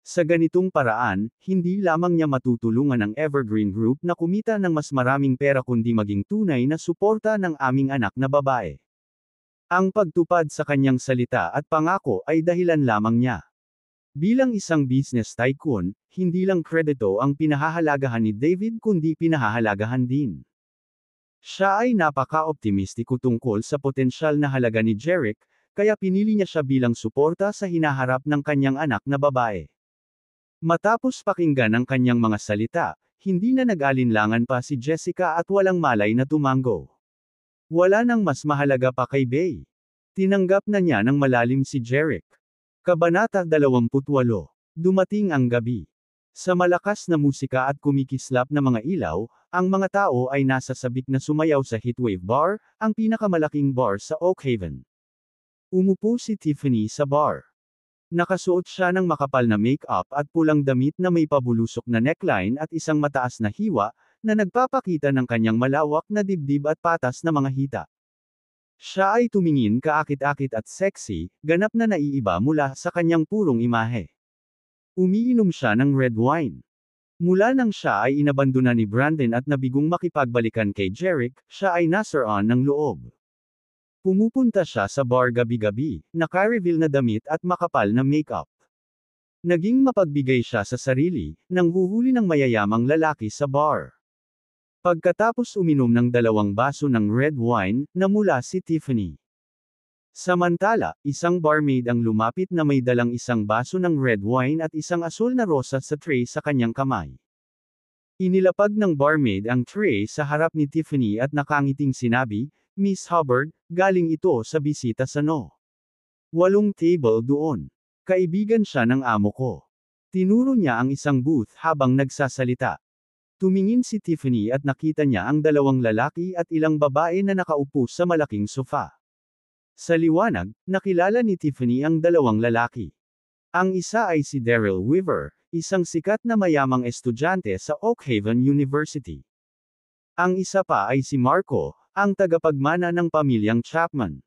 Sa ganitong paraan, hindi lamang niya matutulungan ang Evergreen Group na kumita ng mas maraming pera kundi maging tunay na suporta ng aming anak na babae. Ang pagtupad sa kanyang salita at pangako ay dahilan lamang niya. Bilang isang business tycoon, hindi lang kredito ang pinahahalagahan ni David kundi pinahahalagahan din. Siya ay napaka-optimistiko tungkol sa potensyal na halaga ni Jeric, kaya pinili niya siya bilang suporta sa hinaharap ng kanyang anak na babae. Matapos pakinggan ang kanyang mga salita, hindi na nag-alinlangan pa si Jessica at walang malay na tumango. Wala nang mas mahalaga pa kay Bay. Tinanggap na niya ng malalim si Jeric. Kabanata 28. Dumating ang gabi. Sa malakas na musika at kumikislap na mga ilaw, ang mga tao ay nasa sabik na sumayaw sa Heatwave Bar, ang pinakamalaking bar sa Oak Haven. Umupo si Tiffany sa bar. Nakasuot siya ng makapal na make-up at pulang damit na may pabulusok na neckline at isang mataas na hiwa, na nagpapakita ng kanyang malawak na dibdib at patas na mga hita. Siya ay tumingin kaakit-akit at sexy, ganap na naiiba mula sa kanyang purong imahe. Umiinom siya ng red wine. Mula nang siya ay inabandona ni Brandon at nabigong makipagbalikan kay Jeric, siya ay nasaroon ng loob. Pumupunta siya sa bar gabi-gabi, naka-reveal na damit at makapal na make-up. Naging mapagbigay siya sa sarili, nang huhuli ng mayayamang lalaki sa bar. Pagkatapos uminom ng 2 baso ng red wine, namula si Tiffany. Samantala, isang barmaid ang lumapit na may dalang 1 baso ng red wine at isang asul na rosa sa tray sa kanyang kamay. Inilapag ng barmaid ang tray sa harap ni Tiffany at nakangiting sinabi, "Miss Hubbard, galing ito sa bisita sa No. 8 table doon. Kaibigan siya ng amo ko." Tinuro niya ang isang booth habang nagsasalita. Tumingin si Tiffany at nakita niya ang 2 lalaki at ilang babae na nakaupo sa malaking sofa. Sa liwanag, nakilala ni Tiffany ang 2 lalaki. Ang isa ay si Daryl Weaver, isang sikat na mayamang estudyante sa Oak Haven University. Ang isa pa ay si Marco, ang tagapagmana ng pamilyang Chapman.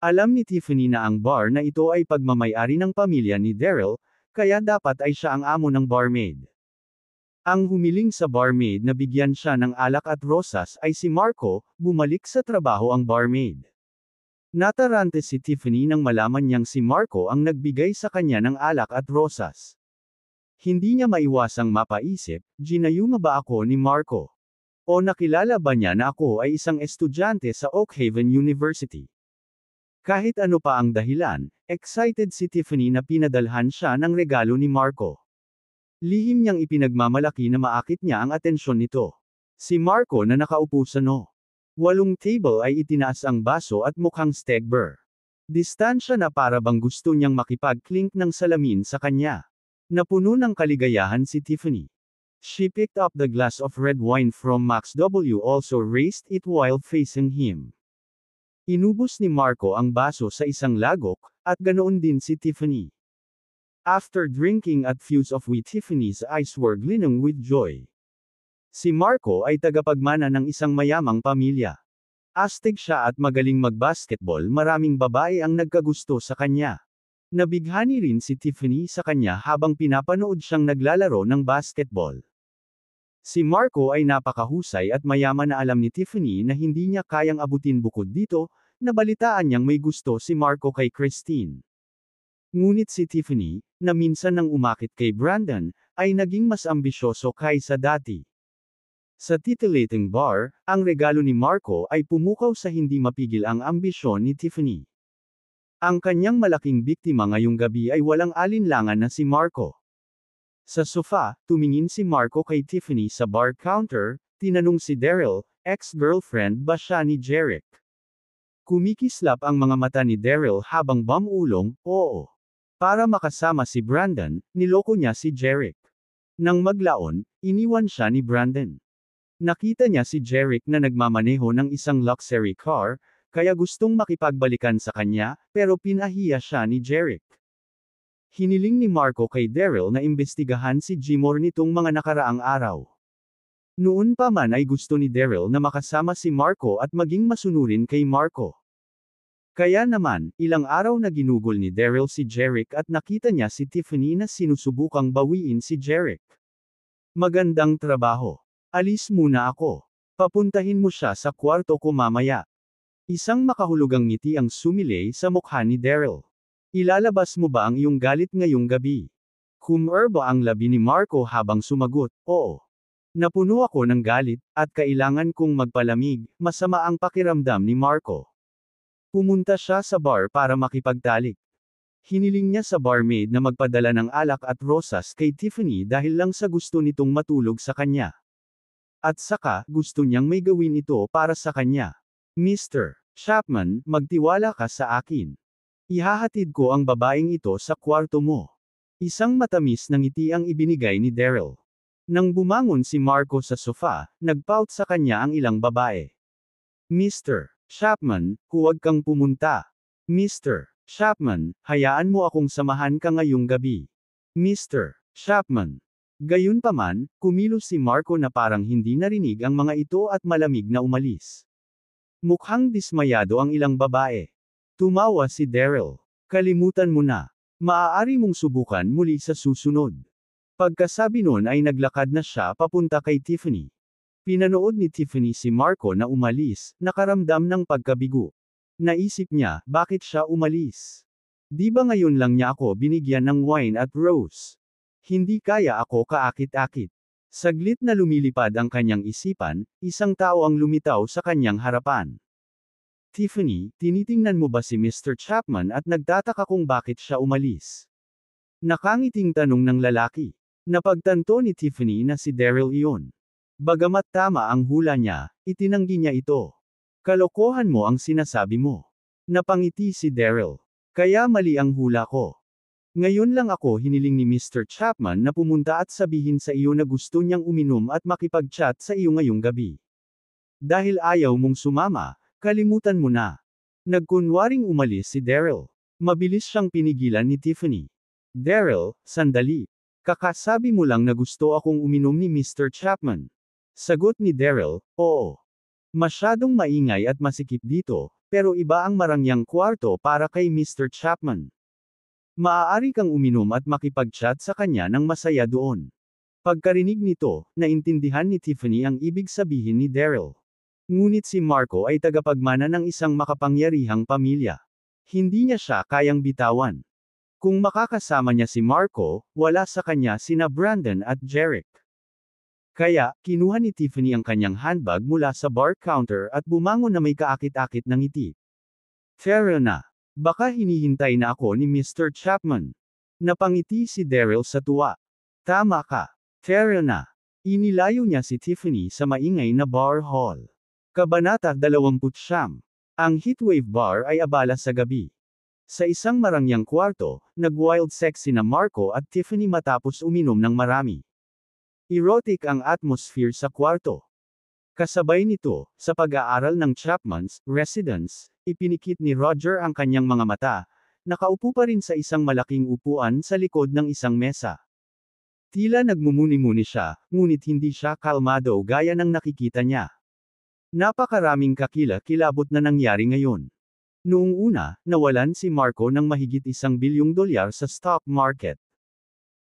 Alam ni Tiffany na ang bar na ito ay pagmamay-ari ng pamilya ni Daryl, kaya dapat ay siya ang amo ng barmaid. Ang humiling sa barmaid na bigyan siya ng alak at rosas ay si Marco, bumalik sa trabaho ang barmaid. Natarante si Tiffany nang malaman niyang si Marco ang nagbigay sa kanya ng alak at rosas. Hindi niya maiwasang mapaisip, ginayuma ba ako ni Marco? O nakilala ba niya na ako ay isang estudyante sa Oakhaven University? Kahit ano pa ang dahilan, excited si Tiffany na pinadalhan siya ng regalo ni Marco. Lihim niyang ipinagmamalaki na maakit niya ang atensyon nito. Si Marco na nakaupo sa no. 8 table ay itinaas ang baso at mukhang stegber. Distansya na para bang gusto niyang makipag-clink ng salamin sa kanya. Napuno ng kaligayahan si Tiffany. She picked up the glass of red wine from Max W. Also raised it while facing him. Inubos ni Marco ang baso sa isang lagok, at ganoon din si Tiffany. After drinking at fuse of wheat, Tiffany's eyes were glistening with joy. Si Marco ay tagapagmana ng isang mayamang pamilya. Astig siya at magaling mag-basketball, maraming babae ang nagkagusto sa kanya. Nabighani rin si Tiffany sa kanya habang pinapanood siyang naglalaro ng basketball. Si Marco ay napakahusay at mayaman na alam ni Tiffany na hindi niya kayang abutin bukod dito, nabalitaan niyang may gusto si Marco kay Christine. Ngunit si Tiffany, na minsan nang umakit kay Brandon, ay naging mas ambisyoso kaysa dati. Sa titillating bar, ang regalo ni Marco ay pumukaw sa hindi mapigil ang ambisyon ni Tiffany. Ang kanyang malaking biktima ngayong gabi ay walang alinlangan na si Marco. Sa sofa, tumingin si Marco kay Tiffany sa bar counter, tinanong si Daryl, ex-girlfriend ba siya ni Jeric? Kumikislap ang mga mata ni Daryl habang bumulong, oo. Para makasama si Brandon, niloko niya si Jeric. Nang maglaon, iniwan siya ni Brandon. Nakita niya si Jeric na nagmamaneho ng isang luxury car, kaya gustong makipagbalikan sa kanya, pero pinahiya siya ni Jeric. Hiniling ni Marco kay Daryl na imbestigahan si Jimor nitong mga nakaraang araw. Noon pa man ay gusto ni Daryl na makasama si Marco at maging masunurin kay Marco. Kaya naman, ilang araw na ginugol ni Daryl si Jeric at nakita niya si Tiffany na sinusubukang bawiin si Jeric. Magandang trabaho. Alis muna ako. Papuntahin mo siya sa kwarto ko mamaya. Isang makahulugang ngiti ang sumilay sa mukha ni Daryl. Ilalabas mo ba ang iyong galit ngayong gabi? Kumerba ang labi ni Marco habang sumagot, oo. Napuno ako ng galit, at kailangan kong magpalamig, masama ang pakiramdam ni Marco. Pumunta siya sa bar para makipagtalik. Hiniling niya sa barmaid na magpadala ng alak at rosas kay Tiffany dahil lang sa gusto nitong matulog sa kanya. At saka, gusto niyang may gawin ito para sa kanya. Mr. Chapman, magtiwala ka sa akin. Ihahatid ko ang babaeng ito sa kwarto mo. Isang matamis na ngiti ang ibinigay ni Daryl. Nang bumangon si Marco sa sofa, nagpout sa kanya ang ilang babae. Mr. Chapman, huwag kang pumunta. Mr. Chapman, hayaan mo akong samahan ka ngayong gabi. Mr. Chapman. Gayunpaman, kumilos si Marco na parang hindi narinig ang mga ito at malamig na umalis. Mukhang dismayado ang ilang babae. Tumawa si Daryl. Kalimutan mo na. Maaari mong subukan muli sa susunod. Pagkasabi nun ay naglakad na siya papunta kay Tiffany. Pinanood ni Tiffany si Marco na umalis, nakaramdam ng pagkabigo. Naisip niya, bakit siya umalis? Di ba ngayon lang niya ako binigyan ng wine at rose? Hindi kaya ako kaakit-akit. Saglit na lumilipad ang kanyang isipan, isang tao ang lumitaw sa kanyang harapan. Tiffany, tinitingnan mo ba si Mr. Chapman at nagtataka kung bakit siya umalis? Nakangiting tanong ng lalaki. Napagtanto ni Tiffany na si Daryl iyon. Bagamat tama ang hula niya, itinanggi niya ito. Kalokohan mo ang sinasabi mo. Napangiti si Daryl. Kaya mali ang hula ko. Ngayon lang ako hiniling ni Mr. Chapman na pumunta at sabihin sa iyo na gusto niyang uminom at makipag-chat sa iyo ngayong gabi. Dahil ayaw mong sumama, kalimutan mo na. Nagkunwaring umalis si Daryl. Mabilis siyang pinigilan ni Tiffany. Daryl, sandali. Kakasabi mo lang na gusto akong uminom ni Mr. Chapman. Sagot ni Daryl, oo. Masyadong maingay at masikip dito, pero iba ang marangyang kwarto para kay Mr. Chapman. Maaari kang uminom at makipag-chat sa kanya ng masaya doon. Pagkarinig nito, naintindihan ni Tiffany ang ibig sabihin ni Daryl. Ngunit si Marco ay tagapagmana ng isang makapangyarihang pamilya. Hindi niya siya kayang bitawan. Kung makakasama niya si Marco, wala sa kanya sina Brandon at Jeric. Kaya, kinuha ni Tiffany ang kanyang handbag mula sa bar counter at bumangon na may kaakit-akit ng ngiti. Tara na. Baka hinihintay na ako ni Mr. Chapman. Napangiti si Daryl sa tuwa. Tama ka. Tara na. Inilayo niya si Tiffany sa maingay na bar hall. Kabanata 29. Ang Heatwave Bar ay abala sa gabi. Sa isang marangyang kwarto, nag-wild sex sina Marco at Tiffany matapos uminom ng marami. Erotic ang atmosphere sa kwarto. Kasabay nito, sa pag-aaral ng Chapman's residence, ipinikit ni Roger ang kanyang mga mata, nakaupo pa rin sa isang malaking upuan sa likod ng isang mesa. Tila nagmumuni-muni siya, ngunit hindi siya kalmado gaya ng nakikita niya. Napakaraming kakila-kilabot na nangyari ngayon. Noong una, nawalan si Marco ng mahigit $1 bilyong sa stock market.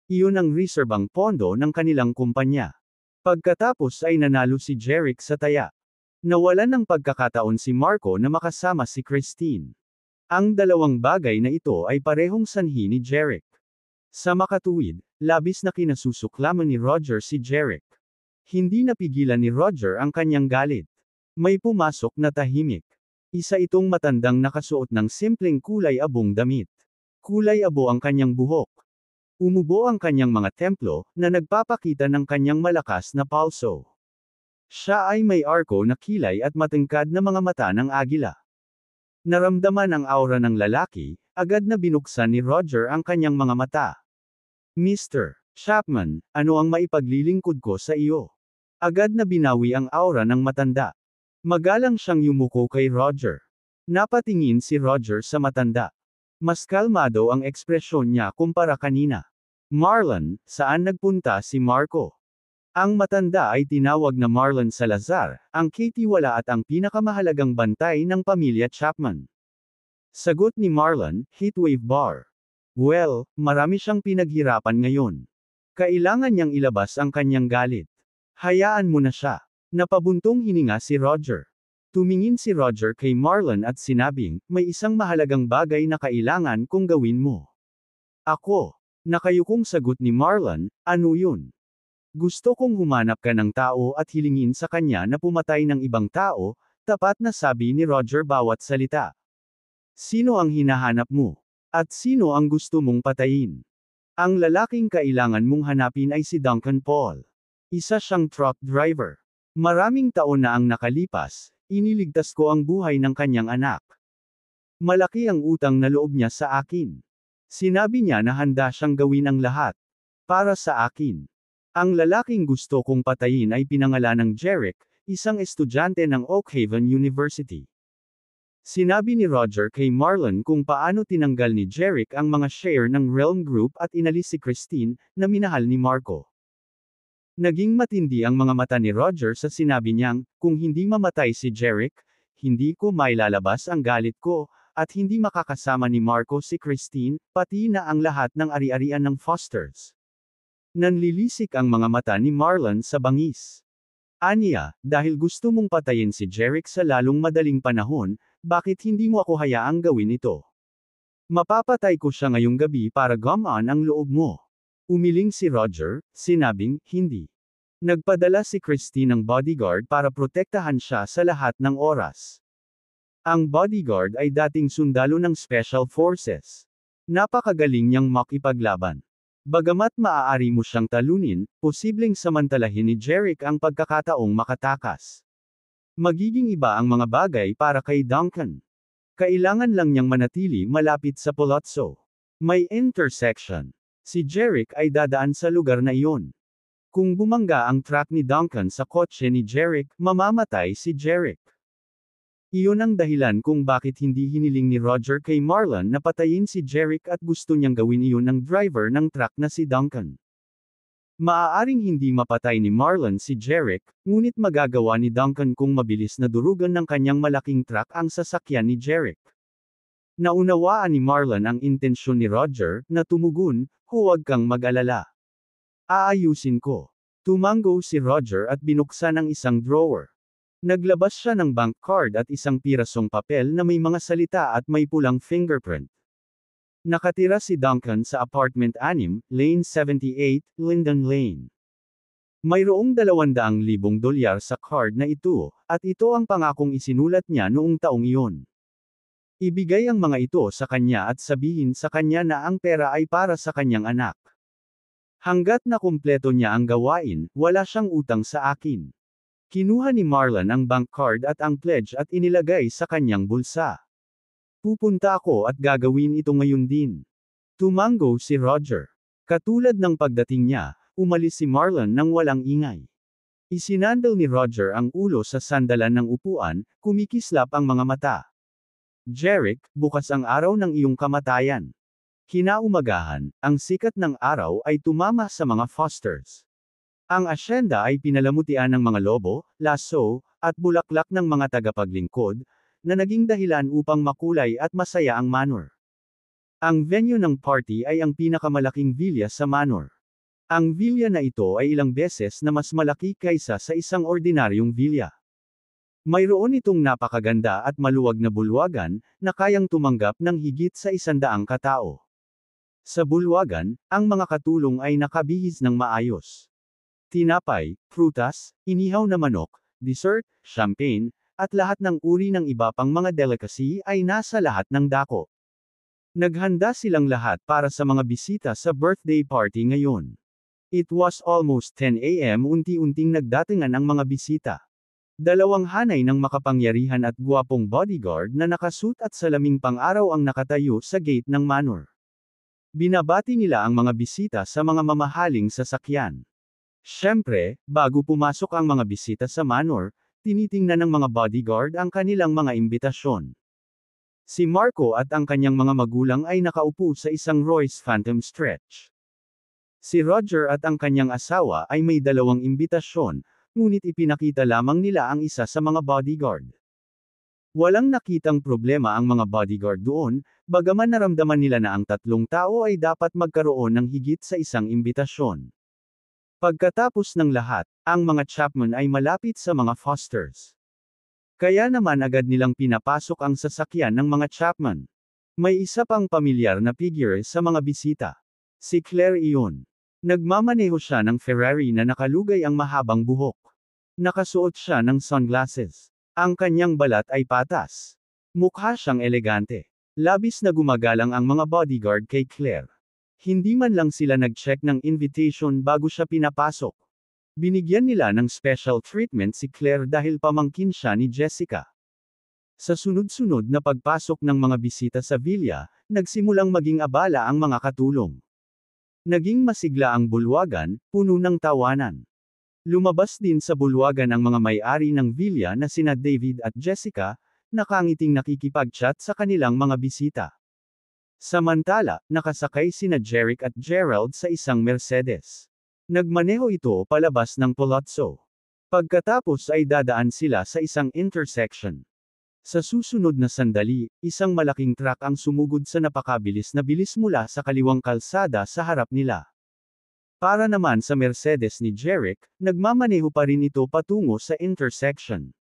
Iyon ang reserbang pondo ng kanilang kumpanya. Pagkatapos ay nanalo si Jeric sa taya. Nawalan ng pagkakataon si Marco na makasama si Christine. Ang dalawang bagay na ito ay parehong sanhi ni Jeric. Sa makatuwid, labis na kinasusuklaman ni Roger si Jeric. Hindi napigilan ni Roger ang kanyang galit. May pumasok na tahimik. Isa itong matandang nakasuot ng simpleng kulay abong damit. Kulay abo ang kanyang buhok. Umubo ang kanyang mga templo, na nagpapakita ng kanyang malakas na palso. Siya ay may arko na kilay at matangkad na mga mata ng agila. Naramdaman ang aura ng lalaki, agad na binuksan ni Roger ang kanyang mga mata. Mr. Chapman, ano ang maipaglilingkod ko sa iyo? Agad na binawi ang aura ng matanda. Magalang siyang yumuko kay Roger. Napatingin si Roger sa matanda. Mas kalmado ang ekspresyon niya kumpara kanina. Marlon, saan nagpunta si Marco? Ang matanda ay tinawag na Marlon Salazar, ang katiwala at ang pinakamahalagang bantay ng pamilya Chapman. Sagot ni Marlon, Heatwave Bar. Well, marami siyang pinaghirapan ngayon. Kailangan niyang ilabas ang kanyang galit. Hayaan mo na siya. Napabuntong hininga si Roger. Tumingin si Roger kay Marlon at sinabing, may isang mahalagang bagay na kailangan kong gawin mo. Ako. Nakayukong sagot ni Marlon, ano yun? Gusto kong humanap ka ng tao at hilingin sa kanya na pumatay ng ibang tao, tapat na sabi ni Roger bawat salita. Sino ang hinahanap mo? At sino ang gusto mong patayin? Ang lalaking kailangan mong hanapin ay si Duncan Paul. Isa siyang truck driver. Maraming taon na ang nakalipas, iniligtas ko ang buhay ng kanyang anak. Malaki ang utang na loob niya sa akin. Sinabi niya na handa siyang gawin ang lahat. Para sa akin. Ang lalaking gusto kong patayin ay pinangalan ng Jeric, isang estudyante ng Oakhaven University. Sinabi ni Roger kay Marlon kung paano tinanggal ni Jeric ang mga share ng Realm Group at inalis si Christine, na minahal ni Marco. Naging matindi ang mga mata ni Roger sa sinabi niyang, kung hindi mamatay si Jeric, hindi ko mailalabas ang galit ko, at hindi makakasama ni Marco si Christine, pati na ang lahat ng ari-arian ng Fosters. Nanlilisik ang mga mata ni Marlon sa bangis. Aniya, dahil gusto mong patayin si Jeric sa lalong madaling panahon, bakit hindi mo ako hayaang gawin ito? Mapapatay ko siya ngayong gabi para gumaan ang loob mo. Umiling si Roger, sinabing, hindi. Nagpadala si Christine ng bodyguard para protektahan siya sa lahat ng oras. Ang bodyguard ay dating sundalo ng Special Forces. Napakagaling niyang makipaglaban. Bagamat maaari mo siyang talunin, posibleng samantalahin ni Jeric ang pagkakataong makatakas. Magiging iba ang mga bagay para kay Duncan. Kailangan lang niyang manatili malapit sa palazzo. May intersection. Si Jeric ay dadaan sa lugar na iyon. Kung bumangga ang truck ni Duncan sa kotse ni Jeric, mamamatay si Jeric. Iyon ang dahilan kung bakit hindi hiniling ni Roger kay Marlon na patayin si Jeric at gusto niyang gawin iyon ng driver ng truck na si Duncan. Maaaring hindi mapatay ni Marlon si Jerick, ngunit magagawa ni Duncan kung mabilis na durugan ng kanyang malaking truck ang sasakyan ni Jerick. Naunawaan ni Marlon ang intensyon ni Roger, na tumugon, "Huwag kang mag-alala. Aayusin ko." Tumango si Roger at binuksan ang isang drawer. Naglabas siya ng bank card at isang pirasong papel na may mga salita at may pulang fingerprint. Nakatira si Duncan sa apartment 6, Lane 78, Linden Lane. Mayroong $200,000 sa card na ito, at ito ang pangakong isinulat niya noong taong iyon. Ibigay ang mga ito sa kanya at sabihin sa kanya na ang pera ay para sa kanyang anak. Hanggat na kumpleto niya ang gawain, wala siyang utang sa akin. Kinuha ni Marlon ang bank card at ang pledge at inilagay sa kanyang bulsa. "Pupunta ako at gagawin ito ngayon din." Tumango si Roger. Katulad ng pagdating niya, umalis si Marlon nang walang ingay. Isinandal ni Roger ang ulo sa sandalan ng upuan, kumikislap ang mga mata. "Jerick, bukas ang araw ng iyong kamatayan." Kinaumagahan, ang sikat ng araw ay tumama sa mga Fosters. Ang asyenda ay pinalamutian ng mga lobo, lasso, at bulaklak ng mga tagapaglingkod, na naging dahilan upang makulay at masaya ang manor. Ang venue ng party ay ang pinakamalaking villa sa manor. Ang villa na ito ay ilang beses na mas malaki kaysa sa isang ordinaryong villa. Mayroon itong napakaganda at maluwag na bulwagan, na kayang tumanggap ng higit sa 100 katao. Sa bulwagan, ang mga katulong ay nakabihis ng maayos. Tinapay, prutas, inihaw na manok, dessert, champagne, at lahat ng uri ng iba pang mga delicacy ay nasa lahat ng dako. Naghanda silang lahat para sa mga bisita sa birthday party ngayon. It was almost 10 a.m. Unti-unting nagdatingan ang mga bisita. Dalawang hanay ng makapangyarihan at guwapong bodyguard na nakasuit at salaming pang-araw ang nakatayo sa gate ng manor. Binabati nila ang mga bisita sa mga mamahaling sasakyan. Siyempre, bago pumasok ang mga bisita sa manor, tinitingnan ng mga bodyguard ang kanilang mga imbitasyon. Si Marco at ang kanyang mga magulang ay nakaupo sa isang Royce Phantom Stretch. Si Roger at ang kanyang asawa ay may 2 imbitasyon, ngunit ipinakita lamang nila ang isa sa mga bodyguard. Walang nakitang problema ang mga bodyguard doon, bagaman naramdaman nila na ang 3 tao ay dapat magkaroon ng higit sa isang imbitasyon. Pagkatapos ng lahat, ang mga Chapman ay malapit sa mga Fosters. Kaya naman agad nilang pinapasok ang sasakyan ng mga Chapman. May isa pang pamilyar na figure sa mga bisita. Si Claire iyon. Nagmamaneho siya ng Ferrari na nakalugay ang mahabang buhok. Nakasuot siya ng sunglasses. Ang kanyang balat ay patas. Mukha siyang elegante. Labis na gumagalang ang mga bodyguard kay Claire. Hindi man lang sila nag-check ng invitation bago siya pinapasok. Binigyan nila ng special treatment si Claire dahil pamangkin siya ni Jessica. Sa sunod-sunod na pagpasok ng mga bisita sa villa, nagsimulang maging abala ang mga katulong. Naging masigla ang bulwagan, puno ng tawanan. Lumabas din sa bulwagan ang mga may-ari ng villa na sina David at Jessica, nakangiting nakikipag-chat sa kanilang mga bisita. Samantala, nakasakay sina Jerick at Gerald sa isang Mercedes. Nagmaneho ito palabas ng palazzo. Pagkatapos ay dadaan sila sa isang intersection. Sa susunod na sandali, isang malaking truck ang sumugod sa napakabilis na bilis mula sa kaliwang kalsada sa harap nila. Para naman sa Mercedes ni Jerick, nagmamaneho pa rin ito patungo sa intersection.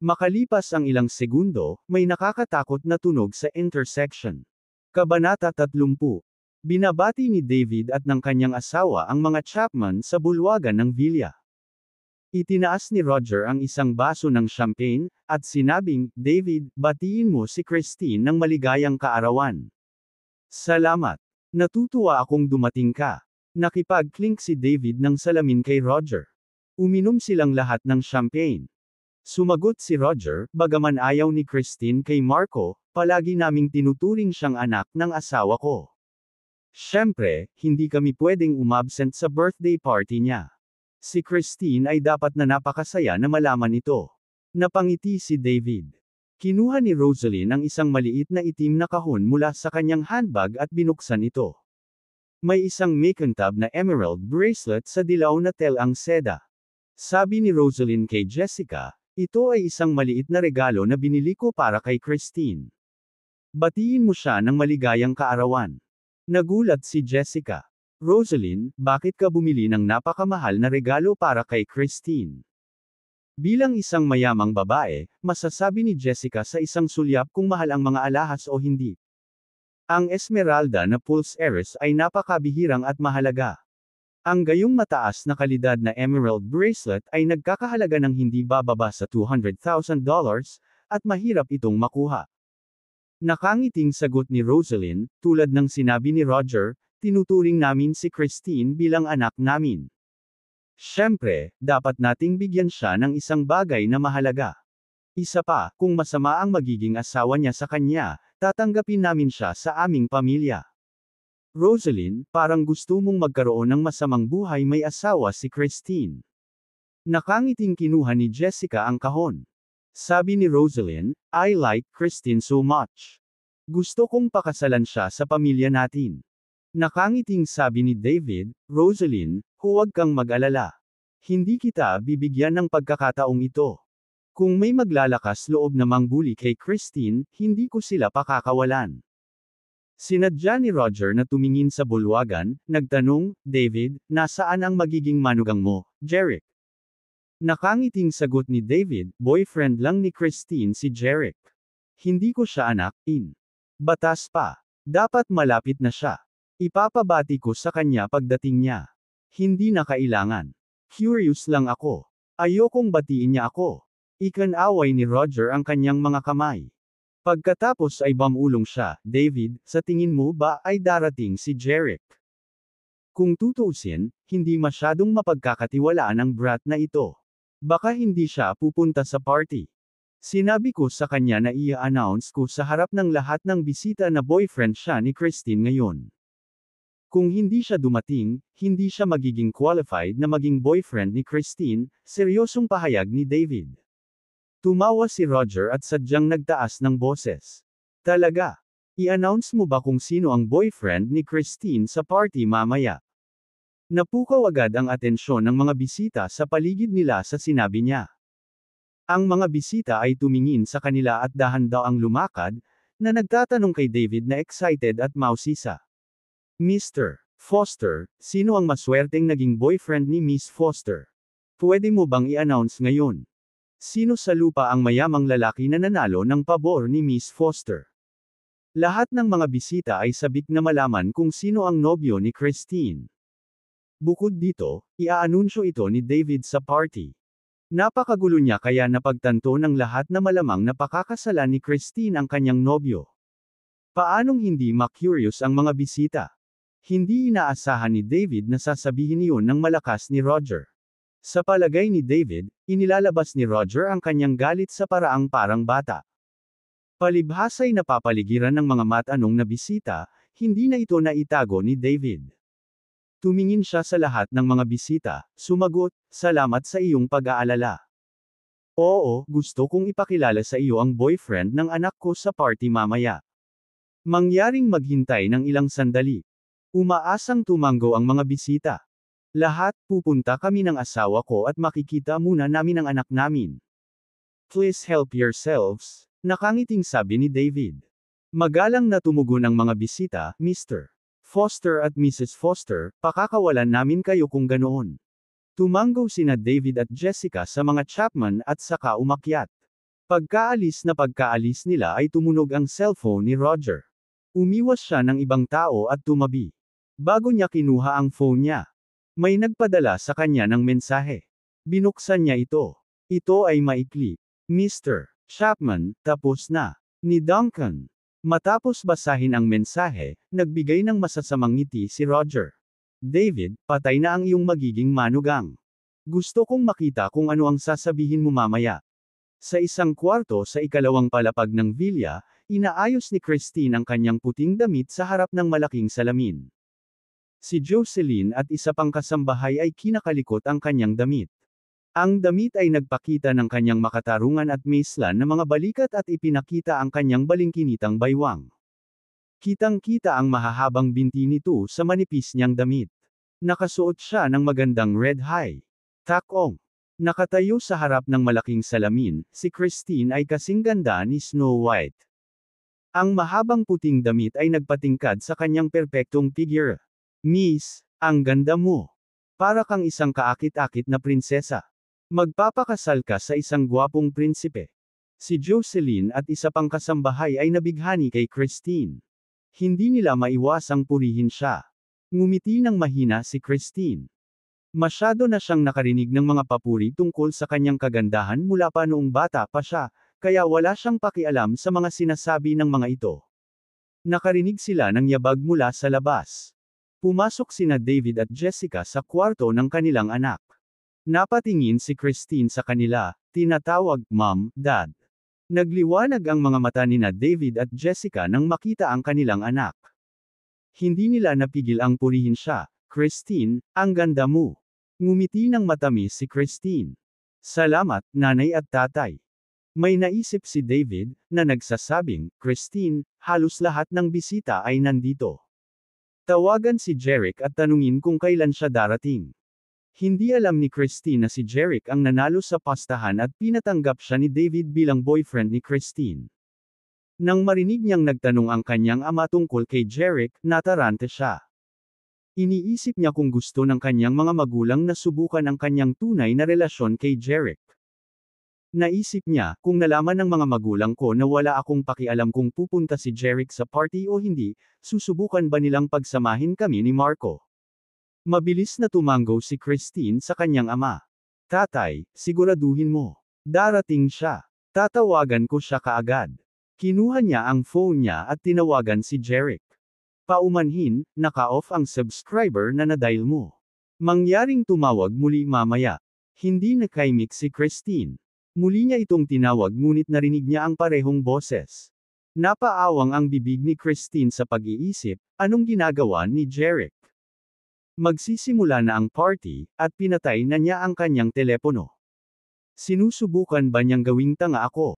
Makalipas ang ilang segundo, may nakakatakot na tunog sa intersection. Kabanata 30. Binabati ni David at ng kanyang asawa ang mga Chapman sa bulwagan ng villa. Itinaas ni Roger ang isang baso ng champagne, at sinabing, "David, batiin mo si Christine ng maligayang kaarawan." "Salamat. Natutuwa akong dumating ka." Nakipag-clink si David ng salamin kay Roger. Uminom silang lahat ng champagne. Sumagot si Roger, "Bagaman ayaw ni Christine kay Marco, palagi naming tinuturing siyang anak ng asawa ko. Siyempre, hindi kami pwedeng umabsent sa birthday party niya. Si Christine ay dapat na napakasaya na malaman ito." Napangiti si David. Kinuha ni Rosaline ang isang maliit na itim na kahon mula sa kanyang handbag at binuksan ito. May isang makintab na emerald bracelet sa dilaw na telang seda. Sabi ni Rosalind kay Jessica, ito ay isang maliit na regalo na binili ko para kay Christine. Batiin mo siya ng maligayang kaarawan. Nagulat si Jessica. Rosalind, bakit ka bumili ng napakamahal na regalo para kay Christine? Bilang isang mayamang babae, masasabi ni Jessica sa isang sulyap kung mahal ang mga alahas o hindi. Ang Esmeralda na Pulse Heiress ay napakabihirang at mahalaga. Ang gayong mataas na kalidad na emerald bracelet ay nagkakahalaga ng hindi bababa sa $200,000, at mahirap itong makuha. Nakangiting sagot ni Rosalind, tulad ng sinabi ni Roger, tinuturing namin si Christine bilang anak namin. Siyempre, dapat nating bigyan siya ng isang bagay na mahalaga. Isa pa, kung masama ang magiging asawa niya sa kanya, tatanggapin namin siya sa aming pamilya. Rosalind, parang gusto mong magkaroon ng masamang buhay may asawa si Christine. Nakangiting kinuha ni Jessica ang kahon. Sabi ni Rosalind, I like Christine so much. Gusto kong pakasalan siya sa pamilya natin. Nakangiting sabi ni David, Rosalind, huwag kang mag-alala. Hindi kita bibigyan ng pagkakataong ito. Kung may maglalakas loob na mangbuli kay Christine, hindi ko sila pakakawalan. Sinadya ni Roger na tumingin sa bulwagan, nagtanong, David, nasaan ang magiging manugang mo, Jeric? Nakangiting sagot ni David, boyfriend lang ni Christine si Jeric. Hindi ko siya anak, batas pa. Dapat malapit na siya. Ipapabati ko sa kanya pagdating niya. Hindi na kailangan. Curious lang ako. Ayokong batiin niya ako. Ikanaway ni Roger ang kanyang mga kamay. Pagkatapos ay bumulong siya, David, sa tingin mo ba ay darating si Jeric? Kung tutuusin, hindi masyadong mapagkakatiwalaan ang brat na ito. Baka hindi siya pupunta sa party. Sinabi ko sa kanya na i-announce ko sa harap ng lahat ng bisita na boyfriend siya ni Christine ngayon. Kung hindi siya dumating, hindi siya magiging qualified na maging boyfriend ni Christine, seryosong pahayag ni David. Tumawa si Roger at sadyang nagtaas ng boses. Talaga? I-announce mo ba kung sino ang boyfriend ni Christine sa party mamaya? Napukaw agad ang atensyon ng mga bisita sa paligid nila sa sinabi niya. Ang mga bisita ay tumingin sa kanila at dahan daw ang lumakad, na nagtatanong kay David na excited at mausisa. Mr. Foster, sino ang maswerteng naging boyfriend ni Miss Foster? Pwede mo bang i-announce ngayon? Sino sa lupa ang mayamang lalaki na nanalo ng pabor ni Miss Foster? Lahat ng mga bisita ay sabik na malaman kung sino ang nobyo ni Christine. Bukod dito, iaanunsyo ito ni David sa party. Napakagulo niya kaya napagtanto ng lahat na malamang na pakakasalan ni Christine ang kanyang nobyo. Paanong hindi ma-curious ang mga bisita? Hindi inaasahan ni David na sasabihin iyon ng malakas ni Roger. Sa palagay ni David, inilalabas ni Roger ang kanyang galit sa paraang parang bata. Palibhasa'y napapaligiran ng mga matanong na bisita, hindi na ito naitago ni David. Tumingin siya sa lahat ng mga bisita, sumagot, salamat sa iyong pag-aalala. Oo, gusto kong ipakilala sa iyo ang boyfriend ng anak ko sa party mamaya. Mangyaring maghintay ng ilang sandali. Umaasang tumango ang mga bisita. Lahat, pupunta kami ng asawa ko at makikita muna namin ang anak namin. Please help yourselves, nakangiting sabi ni David. Magalang na tumugon ang mga bisita, Mr. Foster at Mrs. Foster, pakakawalan namin kayo kung ganoon. Tumango sina David at Jessica sa mga Chapman at saka umakyat. Pagkaalis nila ay tumunog ang cellphone ni Roger. Umiwas siya ng ibang tao at tumabi. Bago niya kinuha ang phone niya, may nagpadala sa kanya ng mensahe. Binuksan niya ito. Ito ay maikli. Mr. Chapman, tapos na. Ni Duncan. Matapos basahin ang mensahe, nagbigay ng masasamang ngiti si Roger. David, patay na ang iyong magiging manugang. Gusto kong makita kung ano ang sasabihin mo mamaya. Sa isang kwarto sa ikalawang palapag ng villa, inaayos ni Christine ang kanyang puting damit sa harap ng malaking salamin. Si Jocelyn at isa pang kasambahay ay kinakalikot ang kanyang damit. Ang damit ay nagpakita ng kanyang makatarungan at maislan na mga balikat at ipinakita ang kanyang balingkinitang baywang. Kitang-kita ang mahahabang binti nito sa manipis niyang damit. Nakasuot siya ng magandang red high. Takong. Nakatayo sa harap ng malaking salamin, si Christine ay kasing ganda ni Snow White. Ang mahabang puting damit ay nagpatingkad sa kanyang perpektong figure. Miss, ang ganda mo. Para kang isang kaakit-akit na prinsesa. Magpapakasal ka sa isang gwapong prinsipe. Si Jocelyn at isa pang kasambahay ay nabighani kay Christine. Hindi nila maiwasang purihin siya. Ngumiti ng mahina si Christine. Masyado na siyang nakarinig ng mga papuri tungkol sa kanyang kagandahan mula pa noong bata pa siya, kaya wala siyang pakialam sa mga sinasabi ng mga ito. Nakarinig sila ng yabag mula sa labas. Pumasok sina David at Jessica sa kwarto ng kanilang anak. Napatingin si Christine sa kanila, tinatawag, Mom, Dad. Nagliwanag ang mga mata nina David at Jessica nang makita ang kanilang anak. Hindi nila napigil ang purihin siya. Christine, ang ganda mo. Ngumiti ng matamis si Christine. Salamat, nanay at tatay. May naisip si David, na nagsasabing, Christine, halos lahat ng bisita ay nandito. Tawagan si Jeric at tanungin kung kailan siya darating. Hindi alam ni Christine na si Jeric ang nanalo sa pastahan at pinatanggap siya ni David bilang boyfriend ni Christine. Nang marinig niyang nagtanong ang kanyang ama tungkol kay Jeric, natarante siya. Iniisip niya kung gusto ng kanyang mga magulang na subukan ang kanyang tunay na relasyon kay Jeric. Naisip niya, kung nalaman ng mga magulang ko na wala akong pakialam kung pupunta si Jeric sa party o hindi, susubukan ba nilang pagsamahin kami ni Marco? Mabilis na tumango si Christine sa kanyang ama. Tatay, siguraduhin mo. Darating siya. Tatawagan ko siya kaagad. Kinuha niya ang phone niya at tinawagan si Jeric. Paumanhin, naka-off ang subscriber na nadial mo. Mangyaring tumawag muli mamaya. Hindi nakaimik si Christine. Muli niya itong tinawag ngunit narinig niya ang parehong boses. Napaawang ang bibig ni Christine sa pag-iisip, anong ginagawa ni Jeric? Magsisimula na ang party, at pinatay na niya ang kanyang telepono. Sinusubukan ba niyang gawing tanga ako?